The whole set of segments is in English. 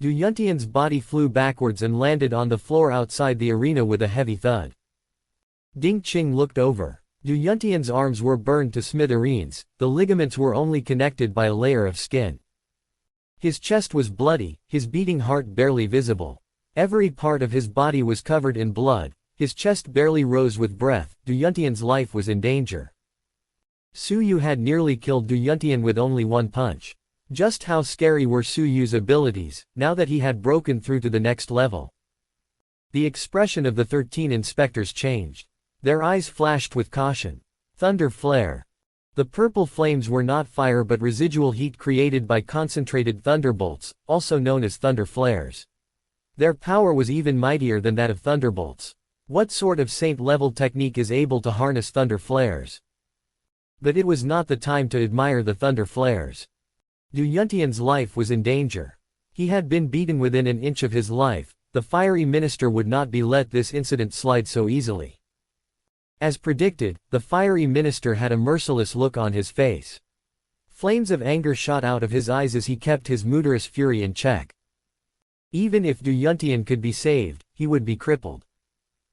Du Yuntian's body flew backwards and landed on the floor outside the arena with a heavy thud. Ding Qing looked over. Du Yuntian's arms were burned to smithereens, the ligaments were only connected by a layer of skin. His chest was bloody, his beating heart barely visible. Every part of his body was covered in blood, his chest barely rose with breath. Du Yuntian's life was in danger. Su Yu had nearly killed Du Yuntian with only one punch. Just how scary were Su Yu's abilities, now that he had broken through to the next level? The expression of the 13 inspectors changed. Their eyes flashed with caution. Thunder flare. The purple flames were not fire but residual heat created by concentrated thunderbolts, also known as thunder flares. Their power was even mightier than that of thunderbolts. What sort of saint-level technique is able to harness thunder flares? But it was not the time to admire the thunder flares. Du Yuntian's life was in danger. He had been beaten within an inch of his life. The fiery minister would not be let this incident slide so easily. As predicted, the fiery minister had a merciless look on his face. Flames of anger shot out of his eyes as he kept his murderous fury in check. Even if Du Yuntian could be saved, he would be crippled.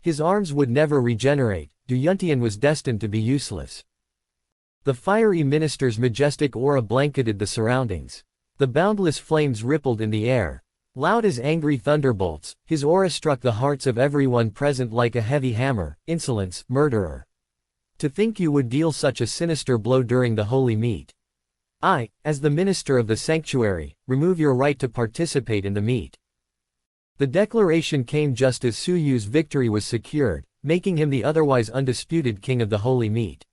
His arms would never regenerate. Du Yuntian was destined to be useless. The fiery minister's majestic aura blanketed the surroundings. The boundless flames rippled in the air. Loud as angry thunderbolts, his aura struck the hearts of everyone present like a heavy hammer. Insolence, murderer. To think you would deal such a sinister blow during the holy meet. I, as the minister of the sanctuary, remove your right to participate in the meet. The declaration came just as Su Yu's victory was secured, making him the otherwise undisputed king of the holy meet.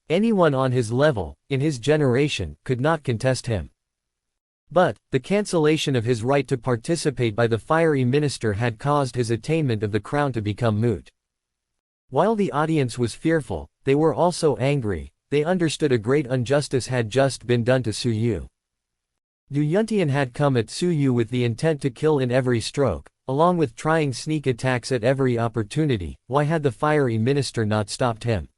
Anyone on his level, in his generation, could not contest him. But, the cancellation of his right to participate by the fiery minister had caused his attainment of the crown to become moot. While the audience was fearful, they were also angry. They understood a great injustice had just been done to Su Yu. Du Yuntian had come at Su Yu with the intent to kill in every stroke, along with trying sneak attacks at every opportunity. Why had the fiery minister not stopped him?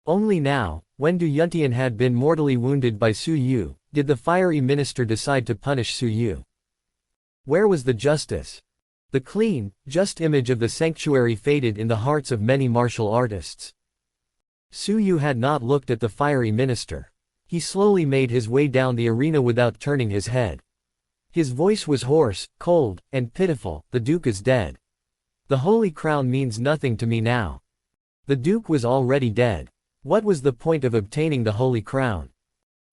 Only now, when Du Yuntian had been mortally wounded by Su Yu, did the fiery minister decide to punish Su Yu. Where was the justice? The clean, just image of the sanctuary faded in the hearts of many martial artists. Su Yu had not looked at the fiery minister. He slowly made his way down the arena without turning his head. His voice was hoarse, cold, and pitiful. The Duke is dead. The holy crown means nothing to me now. The Duke was already dead. What was the point of obtaining the holy crown?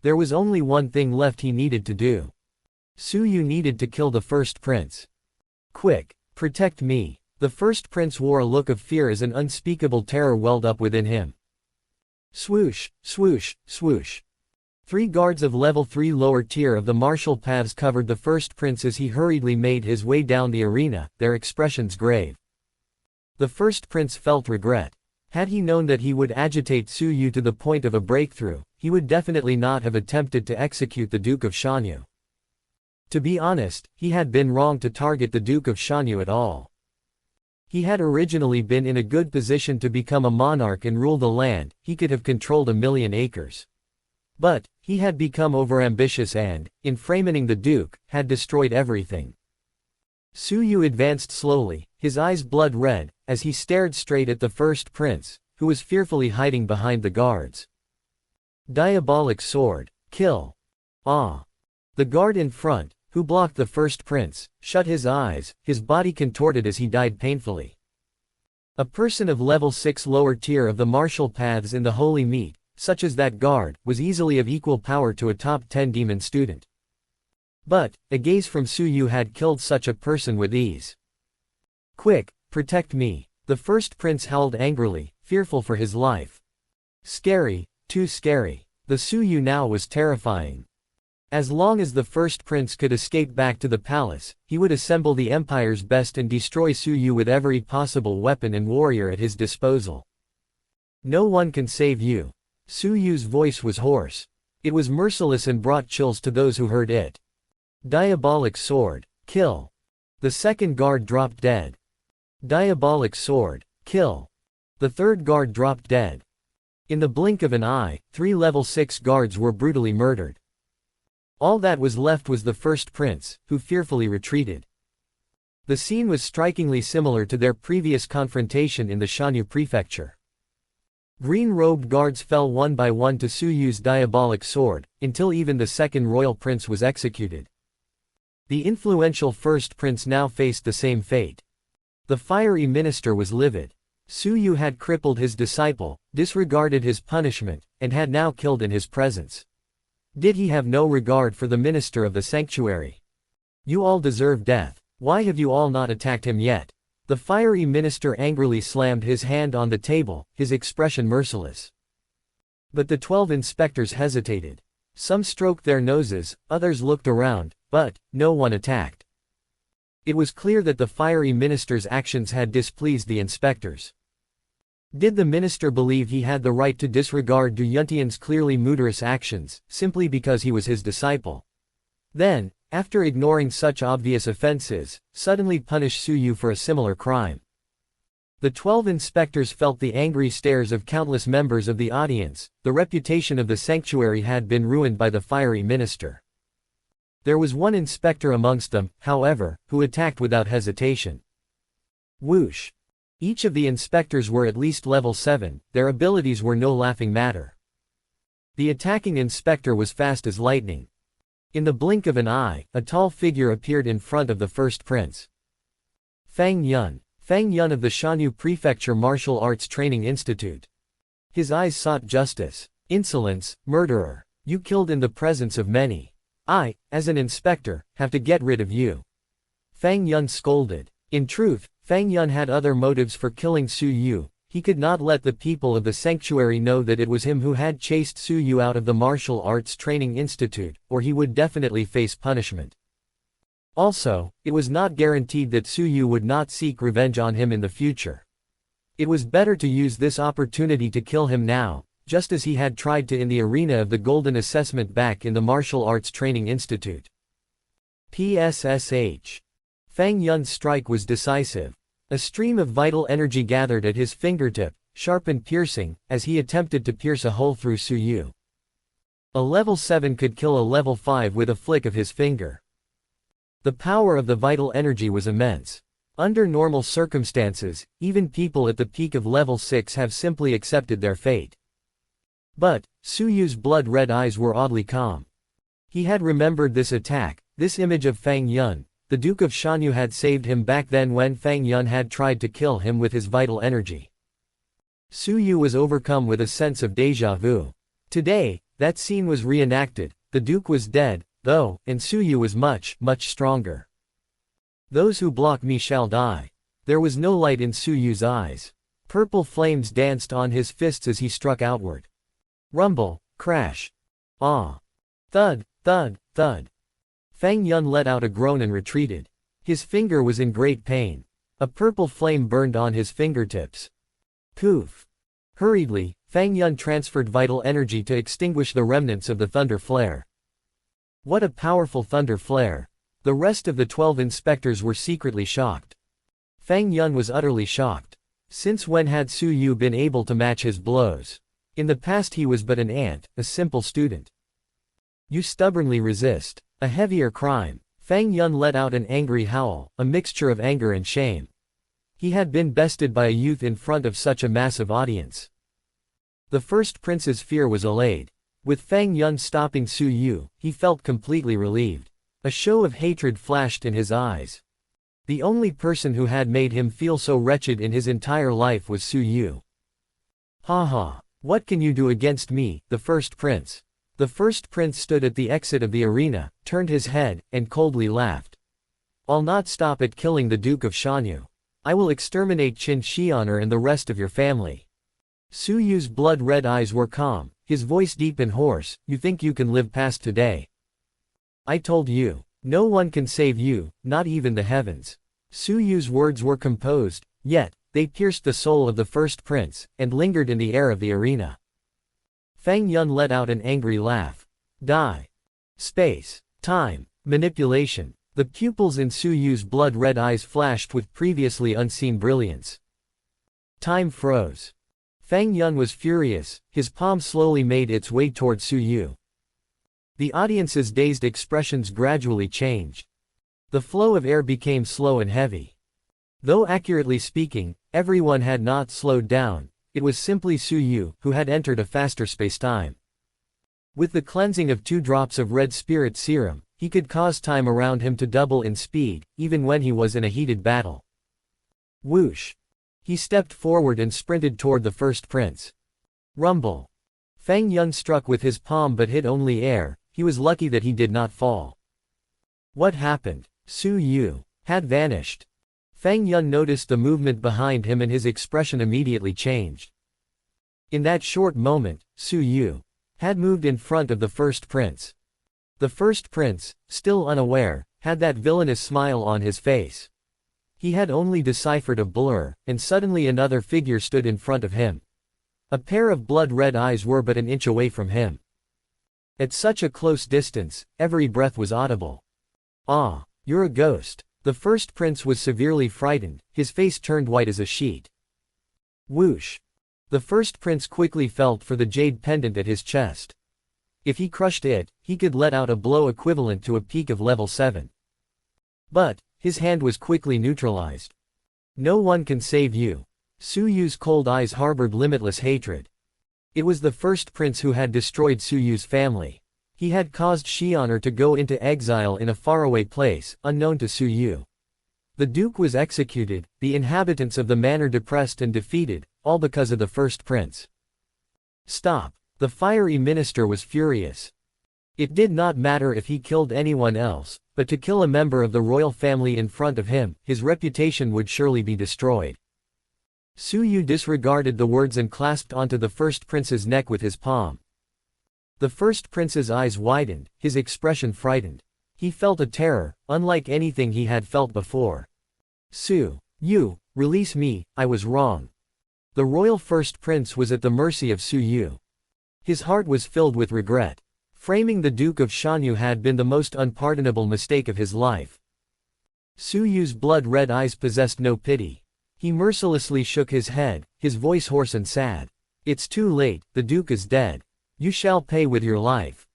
There was only one thing left he needed to do. Su Yu needed to kill the first prince. Quick, protect me. The first prince wore a look of fear as an unspeakable terror welled up within him. Swoosh, swoosh, swoosh. 3 guards of level 3 lower tier of the martial paths covered the first prince as he hurriedly made his way down the arena, their expressions grave. The first prince felt regret. Had he known that he would agitate Su Yu to the point of a breakthrough, he would definitely not have attempted to execute the Duke of Shanyu. To be honest, he had been wrong to target the Duke of Shanyu at all. He had originally been in a good position to become a monarch and rule the land. He could have controlled 1,000,000 acres. But, he had become overambitious and, in framing the Duke, had destroyed everything. Su Yu advanced slowly, his eyes blood red, as he stared straight at the first prince, who was fearfully hiding behind the guards. Diabolic sword, kill. Ah. The guard in front, who blocked the first prince, shut his eyes, his body contorted as he died painfully. A person of level 6 lower tier of the martial paths in the holy meet, such as that guard, was easily of equal power to a top 10 demon student. But, a gaze from Su Yu had killed such a person with ease. Quick, protect me. The first prince howled angrily, fearful for his life. Scary, too scary. The Su Yu now was terrifying. As long as the first prince could escape back to the palace, he would assemble the empire's best and destroy Su Yu with every possible weapon and warrior at his disposal. No one can save you. Su Yu's voice was hoarse. It was merciless and brought chills to those who heard it. Diabolic sword, kill. The second guard dropped dead. Diabolic sword, kill. The third guard dropped dead. In the blink of an eye, 3 level 6 guards were brutally murdered. All that was left was the first prince, who fearfully retreated. The scene was strikingly similar to their previous confrontation in the Shanyu prefecture. Green-robed guards fell one by one to Su Yu's diabolic sword, until even the second royal prince was executed. The influential first prince now faced the same fate. The fiery minister was livid. Su Yu had crippled his disciple, disregarded his punishment, and had now killed in his presence. Did he have no regard for the minister of the sanctuary? You all deserve death. Why have you all not attacked him yet? The fiery minister angrily slammed his hand on the table, his expression merciless. But the 12 inspectors hesitated. Some stroked their noses, others looked around, but no one attacked. It was clear that the fiery minister's actions had displeased the inspectors. Did the minister believe he had the right to disregard Du Yuntian's clearly murderous actions, simply because he was his disciple? Then, after ignoring such obvious offenses, suddenly punish Su Yu for a similar crime. The 12 inspectors felt the angry stares of countless members of the audience. The reputation of the sanctuary had been ruined by the fiery minister. There was one inspector amongst them, however, who attacked without hesitation. Whoosh! Each of the inspectors were at least level 7, their abilities were no laughing matter. The attacking inspector was fast as lightning. In the blink of an eye, a tall figure appeared in front of the first prince. Fang Yun. Fang Yun of the Shanyu Prefecture Martial Arts Training Institute. His eyes sought justice. Insolence, murderer. You killed in the presence of many. I, as an inspector, have to get rid of you. Fang Yun scolded. In truth, Fang Yun had other motives for killing Su Yu. He could not let the people of the sanctuary know that it was him who had chased Su Yu out of the Martial Arts Training Institute, or he would definitely face punishment. Also, it was not guaranteed that Su Yu would not seek revenge on him in the future. It was better to use this opportunity to kill him now, just as he had tried to in the arena of the Golden Assessment back in the Martial Arts Training Institute. PSSH. Fang Yun's strike was decisive. A stream of vital energy gathered at his fingertip, sharp and piercing, as he attempted to pierce a hole through Su Yu. A level 7 could kill a level 5 with a flick of his finger. The power of the vital energy was immense. Under normal circumstances, even people at the peak of level 6 have simply accepted their fate. But, Su Yu's blood-red eyes were oddly calm. He had remembered this attack, this image of Fang Yun. The Duke of Shanyu had saved him back then when Fang Yun had tried to kill him with his vital energy. Su Yu was overcome with a sense of déjà vu. Today, that scene was reenacted. The Duke was dead, though, and Su Yu was much, much stronger. Those who block me shall die. There was no light in Su Yu's eyes. Purple flames danced on his fists as he struck outward. Rumble, crash. Ah. Thud, thud, thud. Fang Yun let out a groan and retreated. His finger was in great pain. A purple flame burned on his fingertips. Poof. Hurriedly, Fang Yun transferred vital energy to extinguish the remnants of the thunder flare. What a powerful thunder flare. The rest of the 12 inspectors were secretly shocked. Fang Yun was utterly shocked. Since when had Su Yu been able to match his blows? In the past he was but an ant, a simple student. You stubbornly resist. A heavier crime. Fang Yun let out an angry howl, a mixture of anger and shame. He had been bested by a youth in front of such a massive audience. The first prince's fear was allayed. With Fang Yun stopping Su Yu, he felt completely relieved. A show of hatred flashed in his eyes. The only person who had made him feel so wretched in his entire life was Su Yu. Ha ha. What can you do against me, the first prince? The first prince stood at the exit of the arena, turned his head, and coldly laughed. I'll not stop at killing the Duke of Shanyu. I will exterminate Qin Xianer and the rest of your family. Su Yu's blood-red eyes were calm, his voice deep and hoarse. You think you can live past today? I told you. No one can save you, not even the heavens. Su Yu's words were composed, yet, they pierced the soul of the first prince, and lingered in the air of the arena. Fang Yun let out an angry laugh. Die. Space. Time. Manipulation. The pupils in Su Yu's blood-red eyes flashed with previously unseen brilliance. Time froze. Fang Yun was furious, his palm slowly made its way toward Su Yu. The audience's dazed expressions gradually changed. The flow of air became slow and heavy. Though accurately speaking, everyone had not slowed down, it was simply Su Yu who had entered a faster space-time. With the cleansing of 2 drops of red spirit serum, he could cause time around him to double in speed, even when he was in a heated battle. Whoosh! He stepped forward and sprinted toward the first prince. Rumble! Fang Yun struck with his palm but hit only air. He was lucky that he did not fall. What happened? Su Yu had vanished. Fang Yun noticed the movement behind him and his expression immediately changed. In that short moment, Su Yu had moved in front of the first prince. The first prince, still unaware, had that villainous smile on his face. He had only deciphered a blur, and suddenly another figure stood in front of him. A pair of blood-red eyes were but an inch away from him. At such a close distance, every breath was audible. "Ah, you're a ghost." The first prince was severely frightened, his face turned white as a sheet. Whoosh! The first prince quickly felt for the jade pendant at his chest. If he crushed it, he could let out a blow equivalent to a peak of level 7. But his hand was quickly neutralized. No one can save you. Su Yu's cold eyes harbored limitless hatred. It was the first prince who had destroyed Su Yu's family. He had caused Xi'an'er to go into exile in a faraway place, unknown to Su Yu. The duke was executed, the inhabitants of the manor depressed and defeated, all because of the first prince. Stop! The fiery minister was furious. It did not matter if he killed anyone else, but to kill a member of the royal family in front of him, his reputation would surely be destroyed. Su Yu disregarded the words and clasped onto the first prince's neck with his palm. The first prince's eyes widened, his expression frightened. He felt a terror, unlike anything he had felt before. Su Yu, release me, I was wrong. The royal first prince was at the mercy of Su Yu. His heart was filled with regret. Framing the Duke of Shanyu had been the most unpardonable mistake of his life. Su Yu's blood-red eyes possessed no pity. He mercilessly shook his head, his voice hoarse and sad. It's too late, the Duke is dead. You shall pay with your life.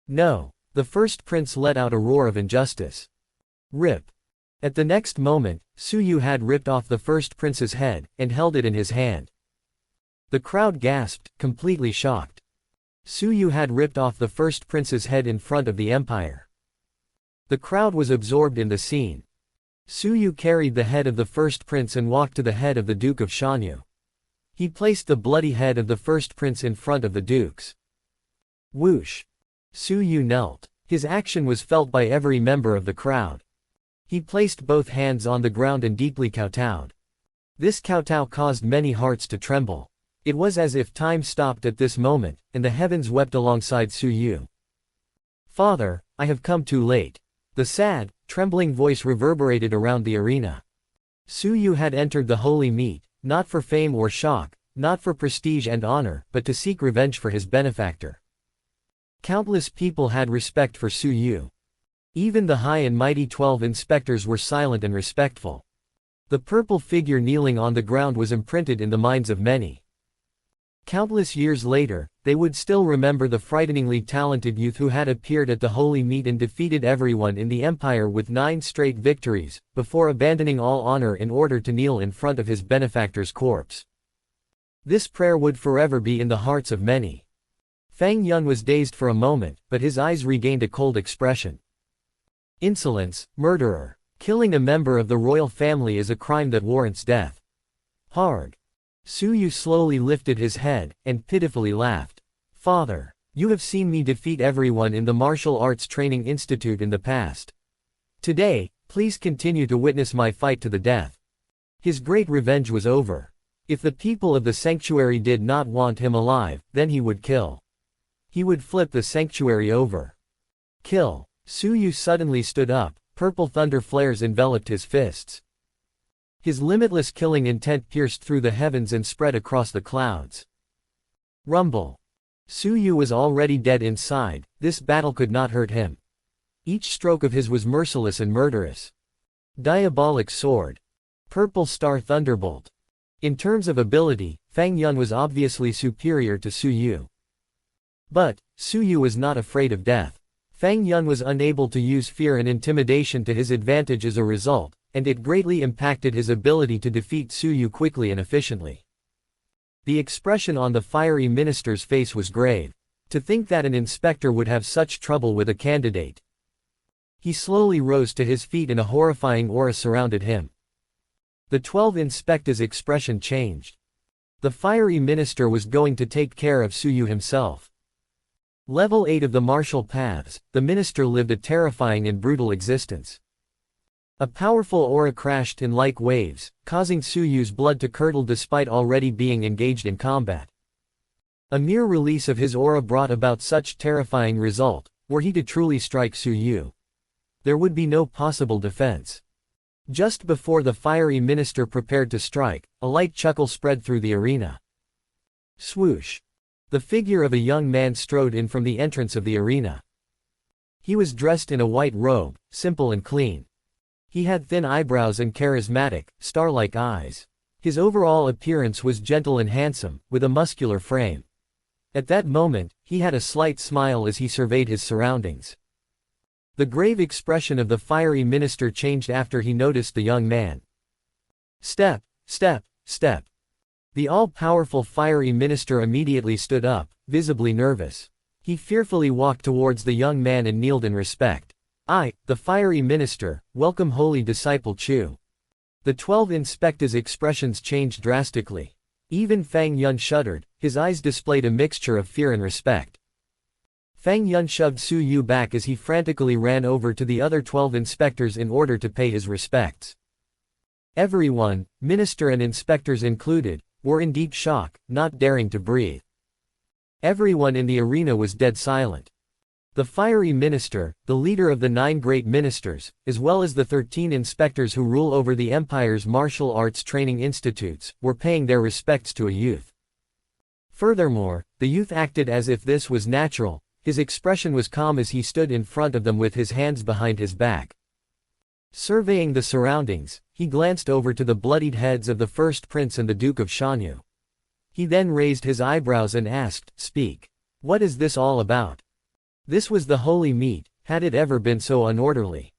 No. The first prince let out a roar of injustice. Rip. At the next moment, Su Yu had ripped off the first prince's head, and held it in his hand. The crowd gasped, completely shocked. Su Yu had ripped off the first prince's head in front of the empire. The crowd was absorbed in the scene. Su Yu carried the head of the first prince and walked to the head of the Duke of Shanyu. He placed the bloody head of the first prince in front of the duke's. Whoosh! Su Yu knelt. His action was felt by every member of the crowd. He placed both hands on the ground and deeply kowtowed. This kowtow caused many hearts to tremble. It was as if time stopped at this moment, and the heavens wept alongside Su Yu. Father, I have come too late. The sad, trembling voice reverberated around the arena. Su Yu had entered the holy meet, not for fame or shock, not for prestige and honor, but to seek revenge for his benefactor. Countless people had respect for Su Yu. Even the high and mighty 12 inspectors were silent and respectful. The purple figure kneeling on the ground was imprinted in the minds of many. Countless years later, they would still remember the frighteningly talented youth who had appeared at the holy meet and defeated everyone in the empire with 9 straight victories, before abandoning all honor in order to kneel in front of his benefactor's corpse. This prayer would forever be in the hearts of many. Fang Yun was dazed for a moment, but his eyes regained a cold expression. Insolence, murderer. Killing a member of the royal family is a crime that warrants death. Hard. Su Yu slowly lifted his head, and pitifully laughed. Father, you have seen me defeat everyone in the Martial Arts Training Institute in the past. Today, please continue to witness my fight to the death. His great revenge was over. If the people of the sanctuary did not want him alive, then he would kill. He would flip the sanctuary over. Kill. Su Yu suddenly stood up, purple thunder flares enveloped his fists. His limitless killing intent pierced through the heavens and spread across the clouds. Rumble. Su Yu was already dead inside, this battle could not hurt him. Each stroke of his was merciless and murderous. Diabolic sword. Purple star thunderbolt. In terms of ability, Fang Yun was obviously superior to Su Yu. But Su Yu was not afraid of death. Fang Yun was unable to use fear and intimidation to his advantage as a result, and it greatly impacted his ability to defeat Su Yu quickly and efficiently. The expression on the fiery minister's face was grave. To think that an inspector would have such trouble with a candidate. He slowly rose to his feet and a horrifying aura surrounded him. The 12 inspector's expression changed. The fiery minister was going to take care of Su Yu himself. Level 8 of the martial paths, the minister lived a terrifying and brutal existence. A powerful aura crashed in like waves, causing Su Yu's blood to curdle despite already being engaged in combat. A mere release of his aura brought about such terrifying result, were he to truly strike Su Yu. There would be no possible defense. Just before the fiery minister prepared to strike, a light chuckle spread through the arena. Swoosh! The figure of a young man strode in from the entrance of the arena. He was dressed in a white robe, simple and clean. He had thin eyebrows and charismatic, star-like eyes. His overall appearance was gentle and handsome, with a muscular frame. At that moment, he had a slight smile as he surveyed his surroundings. The grave expression of the fiery minister changed after he noticed the young man. Step, step, step. The all-powerful fiery minister immediately stood up, visibly nervous. He fearfully walked towards the young man and kneeled in respect. I, the fiery minister, welcome holy disciple Chu. The 12 inspector's expressions changed drastically. Even Fang Yun shuddered, his eyes displayed a mixture of fear and respect. Fang Yun shoved Su Yu back as he frantically ran over to the other 12 inspectors in order to pay his respects. Everyone, minister and inspectors included, were in deep shock, not daring to breathe. Everyone in the arena was dead silent. The fiery minister, the leader of the 9 great ministers, as well as the 13 inspectors who rule over the empire's martial arts training institutes, were paying their respects to a youth. Furthermore, the youth acted as if this was natural. His expression was calm as he stood in front of them with his hands behind his back. Surveying the surroundings, he glanced over to the bloodied heads of the first prince and the Duke of Shanyu. He then raised his eyebrows and asked, "Speak. What is this all about?" This was the holy meet, had it ever been so unorderly?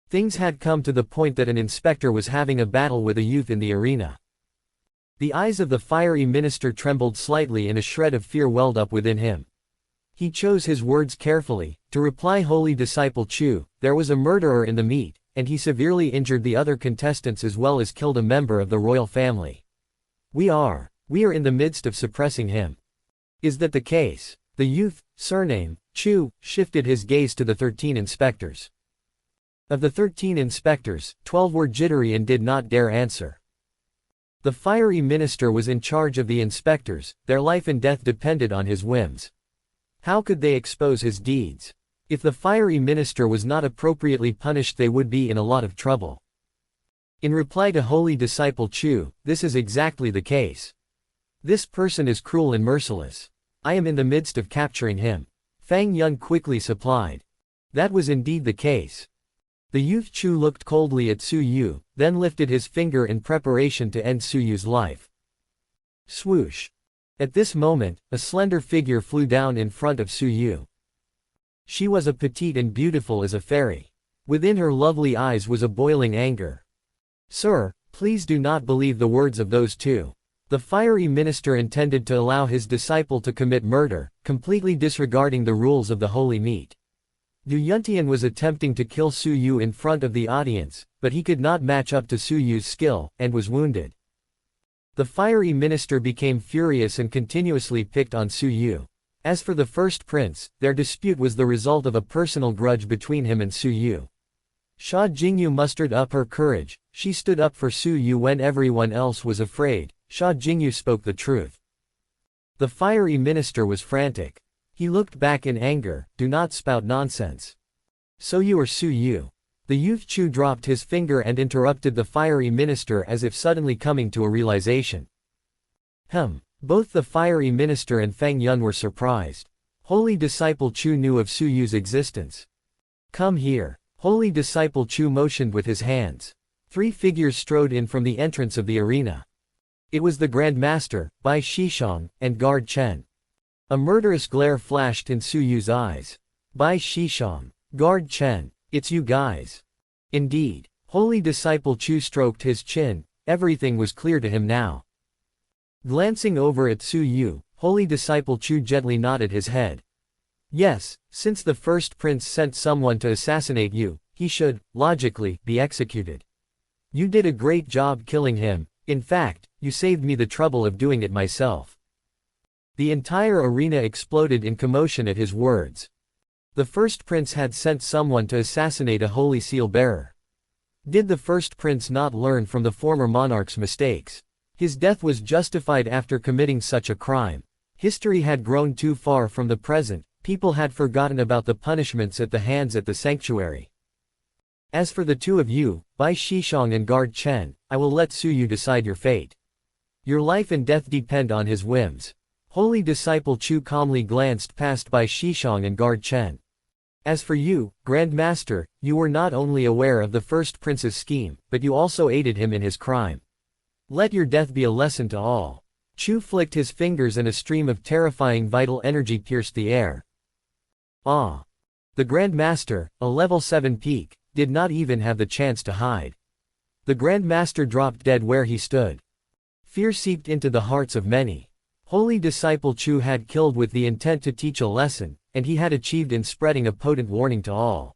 Things had come to the point that an inspector was having a battle with a youth in the arena. The eyes of the fiery minister trembled slightly and a shred of fear welled up within him. He chose his words carefully. To reply, holy disciple Chu, there was a murderer in the meet, and he severely injured the other contestants as well as killed a member of the royal family. We are in the midst of suppressing him. Is that the case? The youth, surname Chu, shifted his gaze to the 13 inspectors. Of the 13 inspectors, 12 were jittery and did not dare answer. The fiery minister was in charge of the inspectors, their life and death depended on his whims. How could they expose his deeds? If the fiery minister was not appropriately punished, they would be in a lot of trouble. In reply to holy disciple Chu, this is exactly the case. This person is cruel and merciless. I am in the midst of capturing him. Fang Yun quickly supplied. That was indeed the case. The youth Chu looked coldly at Su Yu, then lifted his finger in preparation to end Su Yu's life. Swoosh! At this moment, a slender figure flew down in front of Su Yu. She was a petite and beautiful as a fairy. Within her lovely eyes was a boiling anger. Sir, please do not believe the words of those two. The fiery minister intended to allow his disciple to commit murder, completely disregarding the rules of the holy meet. Du Yuntian was attempting to kill Su Yu in front of the audience, but he could not match up to Su Yu's skill, and was wounded. The fiery minister became furious and continuously picked on Su Yu. As for the first prince, their dispute was the result of a personal grudge between him and Su Yu. Sha Jingyu mustered up her courage. She stood up for Su Yu when everyone else was afraid. Sha Jingyu spoke the truth. The fiery minister was frantic. He looked back in anger. Do not spout nonsense. So you are Su Yu. The youth Chu dropped his finger and interrupted the fiery minister as if suddenly coming to a realization. Both the fiery minister and Fang Yun were surprised. Holy disciple Chu knew of Su Yu's existence. Come here. Holy disciple Chu motioned with his hands. 3 figures strode in from the entrance of the arena. It was the Grand Master, Bai Shishong, and Guard Chen. A murderous glare flashed in Su Yu's eyes. Bai Shishang. Guard Chen. It's you guys. Indeed. Holy disciple Chu stroked his chin, everything was clear to him now. Glancing over at Su Yu, holy disciple Chu gently nodded his head. Yes, since the first prince sent someone to assassinate you, he should, logically, be executed. You did a great job killing him, in fact, you saved me the trouble of doing it myself. The entire arena exploded in commotion at his words. The first prince had sent someone to assassinate a holy seal bearer. Did the first prince not learn from the former monarch's mistakes? His death was justified after committing such a crime. History had grown too far from the present, people had forgotten about the punishments at the hands at the sanctuary. As for the two of you, Bai Shishang and Guard Chen, I will let Su Yu decide your fate. Your life and death depend on his whims. Holy disciple Chu calmly glanced past Bai Shishang and Guard Chen. As for you, Grand Master, you were not only aware of the first prince's scheme, but you also aided him in his crime. Let your death be a lesson to all. Chu flicked his fingers and a stream of terrifying vital energy pierced the air. Ah! The Grand Master, a level 7 peak, did not even have the chance to hide. The Grand Master dropped dead where he stood. Fear seeped into the hearts of many. Holy disciple Chu had killed with the intent to teach a lesson, and he had achieved in spreading a potent warning to all.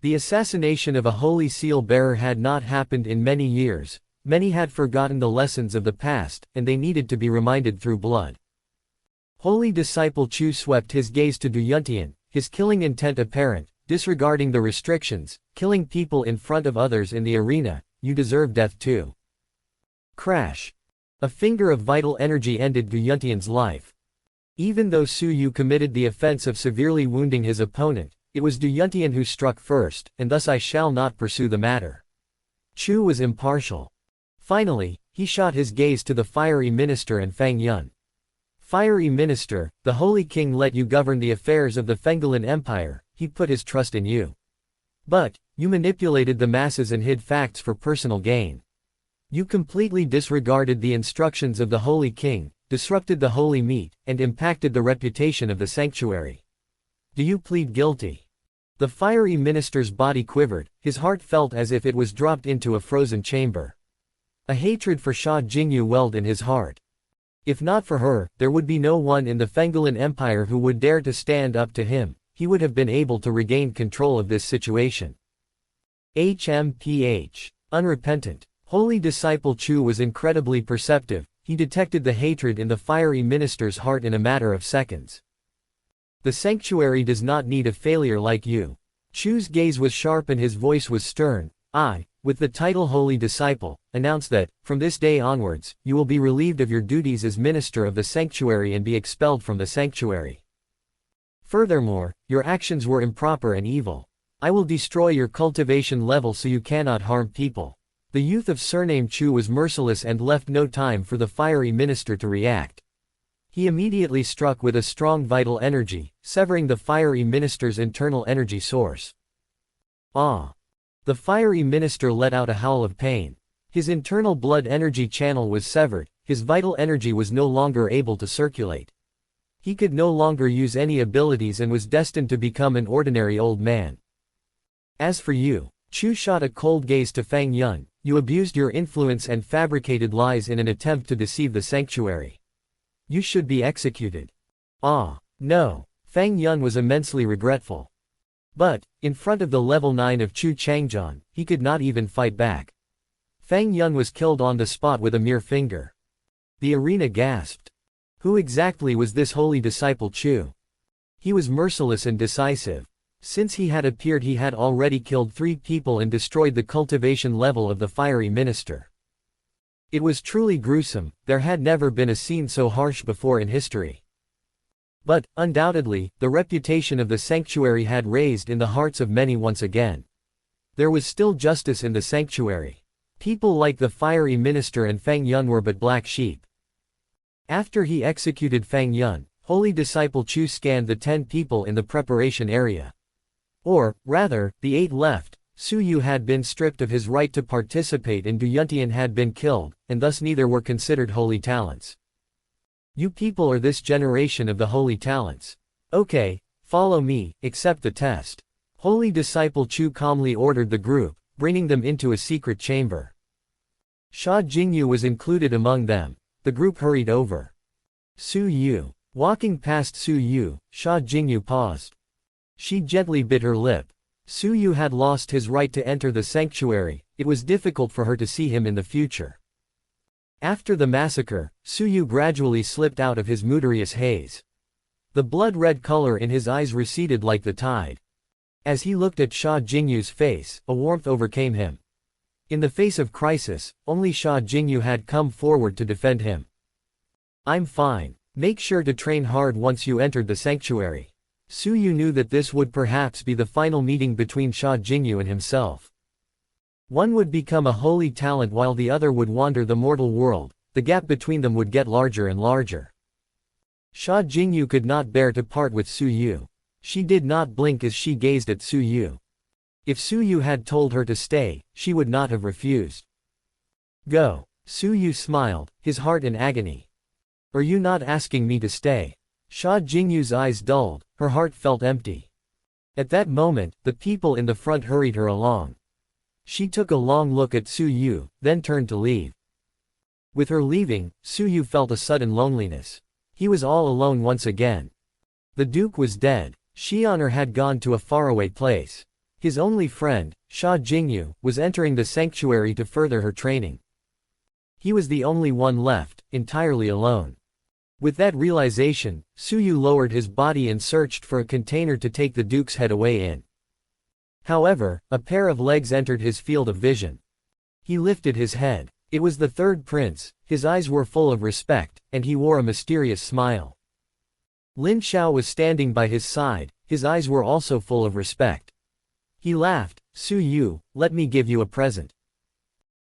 The assassination of a holy seal bearer had not happened in many years, many had forgotten the lessons of the past, and they needed to be reminded through blood. Holy disciple Chu swept his gaze to Du Yuntian, his killing intent apparent, disregarding the restrictions, killing people in front of others in the arena, you deserve death too. Crash. A finger of vital energy ended Du Yuntian's life. Even though Su Yu committed the offense of severely wounding his opponent, it was Du Yuntian who struck first, and thus I shall not pursue the matter. Chu was impartial. Finally, he shot his gaze to the fiery minister and Fang Yun. Fiery minister, the Holy King let you govern the affairs of the Fengalan Empire, he put his trust in you. But, you manipulated the masses and hid facts for personal gain. You completely disregarded the instructions of the Holy King, disrupted the holy meat, and impacted the reputation of the sanctuary. Do you plead guilty? The fiery minister's body quivered, his heart felt as if it was dropped into a frozen chamber. A hatred for Sha Jingyu welled in his heart. If not for her, there would be no one in the Fengalan Empire who would dare to stand up to him. He would have been able to regain control of this situation. HMPH. Unrepentant. Holy disciple Chu was incredibly perceptive, he detected the hatred in the fiery minister's heart in a matter of seconds. The sanctuary does not need a failure like you. Chu's gaze was sharp and his voice was stern. I, with the title Holy Disciple, announce that, from this day onwards, you will be relieved of your duties as minister of the sanctuary and be expelled from the sanctuary. Furthermore, your actions were improper and evil. I will destroy your cultivation level so you cannot harm people. The youth of surname Chu was merciless and left no time for the fiery minister to react. He immediately struck with a strong vital energy, severing the fiery minister's internal energy source. Ah! The fiery minister let out a howl of pain. His internal blood energy channel was severed, his vital energy was no longer able to circulate. He could no longer use any abilities and was destined to become an ordinary old man. As for you, Chu shot a cold gaze to Fang Yun, you abused your influence and fabricated lies in an attempt to deceive the sanctuary. You should be executed. Ah, no. Fang Yun was immensely regretful. But, in front of the level 9 of Chu Changjian, he could not even fight back. Fang Yun was killed on the spot with a mere finger. The arena gasped. Who exactly was this holy disciple Chu? He was merciless and decisive. Since he had appeared he had already killed 3 people and destroyed the cultivation level of the fiery minister. It was truly gruesome, there had never been a scene so harsh before in history. But, undoubtedly, the reputation of the sanctuary had raised in the hearts of many once again. There was still justice in the sanctuary. People like the fiery minister and Fang Yun were but black sheep. After he executed Fang Yun, holy disciple Chu scanned the 10 people in the preparation area. Or, rather, the 8 left. Su Yu had been stripped of his right to participate and Du Yuntian had been killed, and thus neither were considered holy talents. You people are this generation of the holy talents. Okay, Follow me, accept the test. Holy disciple Chu calmly ordered the group, bringing them into a secret chamber. Sha Jingyu was included among them. The group hurried over. Su Yu. Walking past Su Yu, Sha Jingyu paused. She gently bit her lip. Su Yu had lost his right to enter the sanctuary, it was difficult for her to see him in the future. After the massacre, Su Yu gradually slipped out of his mudarious haze. The blood-red color in his eyes receded like the tide. As he looked at Sha Jingyu's face, a warmth overcame him. In the face of crisis, only Sha Jingyu had come forward to defend him. I'm fine. Make sure to train hard once you entered the sanctuary. Su Yu knew that this would perhaps be the final meeting between Sha Jingyu and himself. One would become a holy talent while the other would wander the mortal world, the gap between them would get larger and larger. Sha Jingyu could not bear to part with Su Yu. She did not blink as she gazed at Su Yu. If Su Yu had told her to stay, she would not have refused. Go. Su Yu smiled, his heart in agony. Are you not asking me to stay? Sha Jingyu's eyes dulled, her heart felt empty. At that moment, the people in the front hurried her along. She took a long look at Su Yu, then turned to leave. With her leaving, Su Yu felt a sudden loneliness. He was all alone once again. The Duke was dead. Xianer had gone to a faraway place. His only friend, Sha Jingyu, was entering the sanctuary to further her training. He was the only one left, entirely alone. With that realization, Su Yu lowered his body and searched for a container to take the Duke's head away in. However, a pair of legs entered his field of vision. He lifted his head. It was the third prince, his eyes were full of respect, and he wore a mysterious smile. Lin Xiao was standing by his side, his eyes were also full of respect. He laughed, Su Yu, let me give you a present.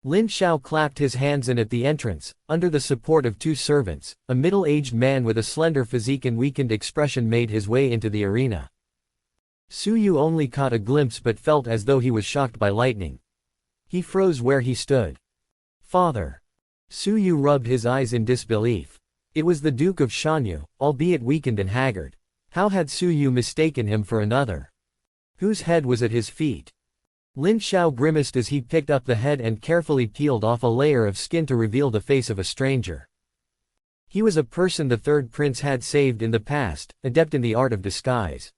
Lin Xiao clapped his hands and at the entrance, under the support of two servants, a middle-aged man with a slender physique and weakened expression made his way into the arena. Su Yu only caught a glimpse but felt as though he was shocked by lightning. He froze where he stood. Father. Su Yu rubbed his eyes in disbelief. It was the Duke of Shanyu, albeit weakened and haggard. How had Su Yu mistaken him for another? Whose head was at his feet? Lin Xiao grimaced as he picked up the head and carefully peeled off a layer of skin to reveal the face of a stranger. He was a person the third prince had saved in the past, adept in the art of disguise.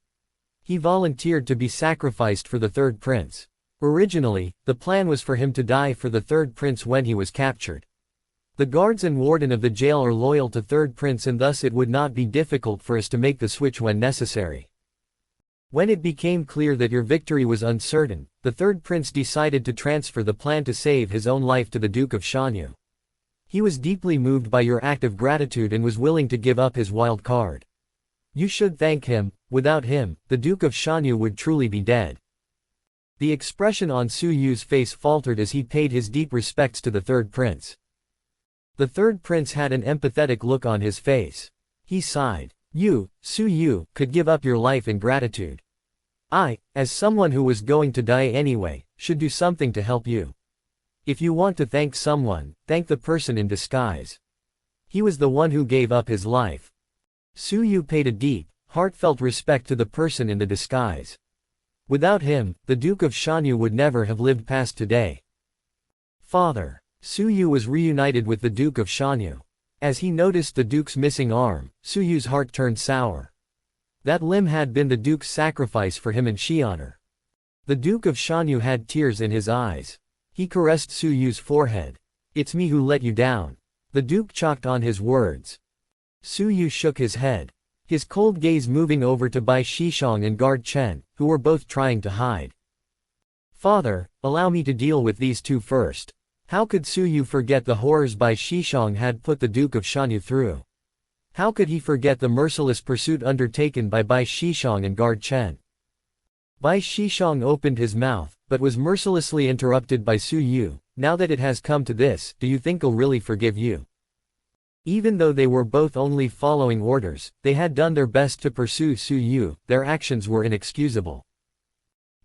He volunteered to be sacrificed for the third prince. Originally, the plan was for him to die for the third prince when he was captured. The guards and warden of the jail are loyal to third prince and thus it would not be difficult for us to make the switch when necessary. When it became clear that your victory was uncertain, the third prince decided to transfer the plan to save his own life to the Duke of Shanyu. He was deeply moved by your act of gratitude and was willing to give up his wild card. You should thank him. Without him, the Duke of Shanyu would truly be dead. The expression on Su Yu's face faltered as he paid his deep respects to the third prince. The third prince had an empathetic look on his face. He sighed. You, Su Yu, could give up your life in gratitude. I, as someone who was going to die anyway, should do something to help you. If you want to thank someone, thank the person in disguise. He was the one who gave up his life. Su Yu paid a deep, heartfelt respect to the person in the disguise. Without him, the Duke of Shanyu would never have lived past today. Father. Su Yu was reunited with the Duke of Shanyu. As he noticed the Duke's missing arm, Su Yu's heart turned sour. That limb had been the Duke's sacrifice for him and Xianer. The Duke of Shanyu had tears in his eyes. He caressed Su Yu's forehead. It's me who let you down. The Duke chalked on his words. Su Yu shook his head. His cold gaze moving over to Bai Shishong and Guard Chen, who were both trying to hide. Father, allow me to deal with these two first. How could Su Yu forget the horrors Bai Shishong had put the Duke of Shanyu through? How could he forget the merciless pursuit undertaken by Bai Shishong and Guard Chen? Bai Shishong opened his mouth, but was mercilessly interrupted by Su Yu. Now that it has come to this, do you think I'll really forgive you? Even though they were both only following orders, they had done their best to pursue Su Yu, their actions were inexcusable.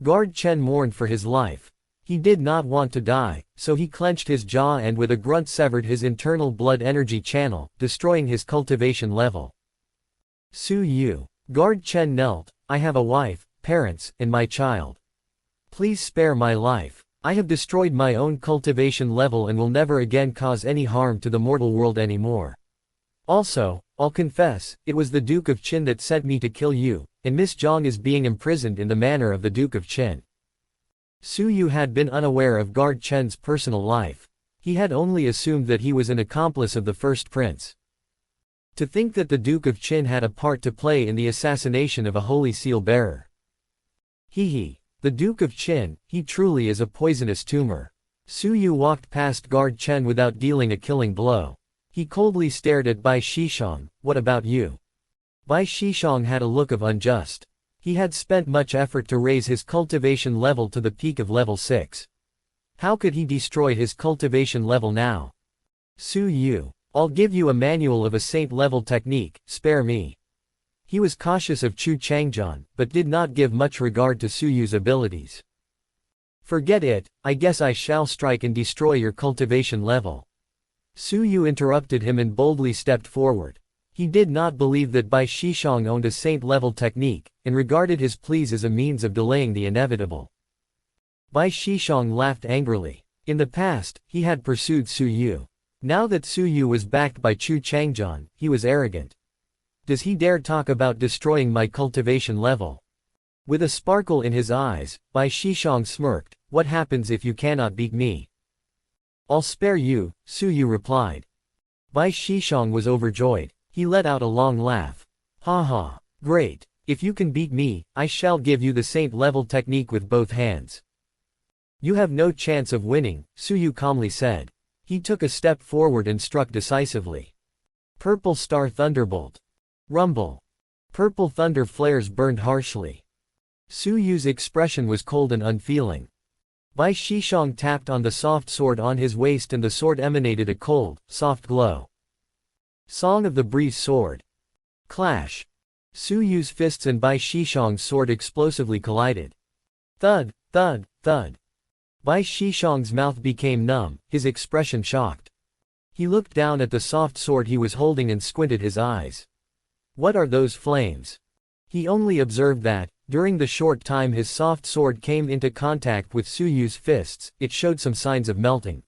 Guard Chen mourned for his life. He did not want to die, so he clenched his jaw and with a grunt severed his internal blood energy channel, destroying his cultivation level. Su Yu. Guard Chen knelt. I have a wife, parents, and my child. Please spare my life. I have destroyed my own cultivation level and will never again cause any harm to the mortal world anymore. Also, I'll confess, it was the Duke of Qin that sent me to kill you, and Miss Zhang is being imprisoned in the manor of the Duke of Qin. Su Yu had been unaware of Guard Chen's personal life. He had only assumed that he was an accomplice of the first prince. To think that the Duke of Qin had a part to play in the assassination of a holy seal bearer. The Duke of Qin, he truly is a poisonous tumor. Su Yu walked past Guard Chen without dealing a killing blow. He coldly stared at Bai Shishang. What about you? Bai Shishang had a look of unjust. He had spent much effort to raise his cultivation level to the peak of level 6. How could he destroy his cultivation level now? Su Yu, I'll give you a manual of a saint-level technique, spare me. He was cautious of Chu Changjian, but did not give much regard to Su Yu's abilities. Forget it, I guess I shall strike and destroy your cultivation level. Su Yu interrupted him and boldly stepped forward. He did not believe that Bai Shishang owned a saint-level technique, and regarded his pleas as a means of delaying the inevitable. Bai Shishang laughed angrily. In the past, he had pursued Su Yu. Now that Su Yu was backed by Chu Changjian, he was arrogant. Does he dare talk about destroying my cultivation level? With a sparkle in his eyes, Bai Shishang smirked. What happens if you cannot beat me? I'll spare you, Su Yu replied. Bai Shishang was overjoyed. He let out a long laugh. Ha ha, great. If you can beat me, I shall give you the saint-level technique with both hands. You have no chance of winning, Su Yu calmly said. He took a step forward and struck decisively. Purple Star Thunderbolt. Rumble. Purple thunder flares burned harshly. Su Yu's expression was cold and unfeeling. Bai Shishang tapped on the soft sword on his waist and the sword emanated a cold, soft glow. Song of the Breeze Sword. Clash. Su Yu's fists and Bai Shishang's sword explosively collided. Thud, thud, thud. Bai Shishang's mouth became numb, his expression shocked. He looked down at the soft sword he was holding and squinted his eyes. What are those flames? He only observed that, during the short time his soft sword came into contact with Su Yu's fists, it showed some signs of melting.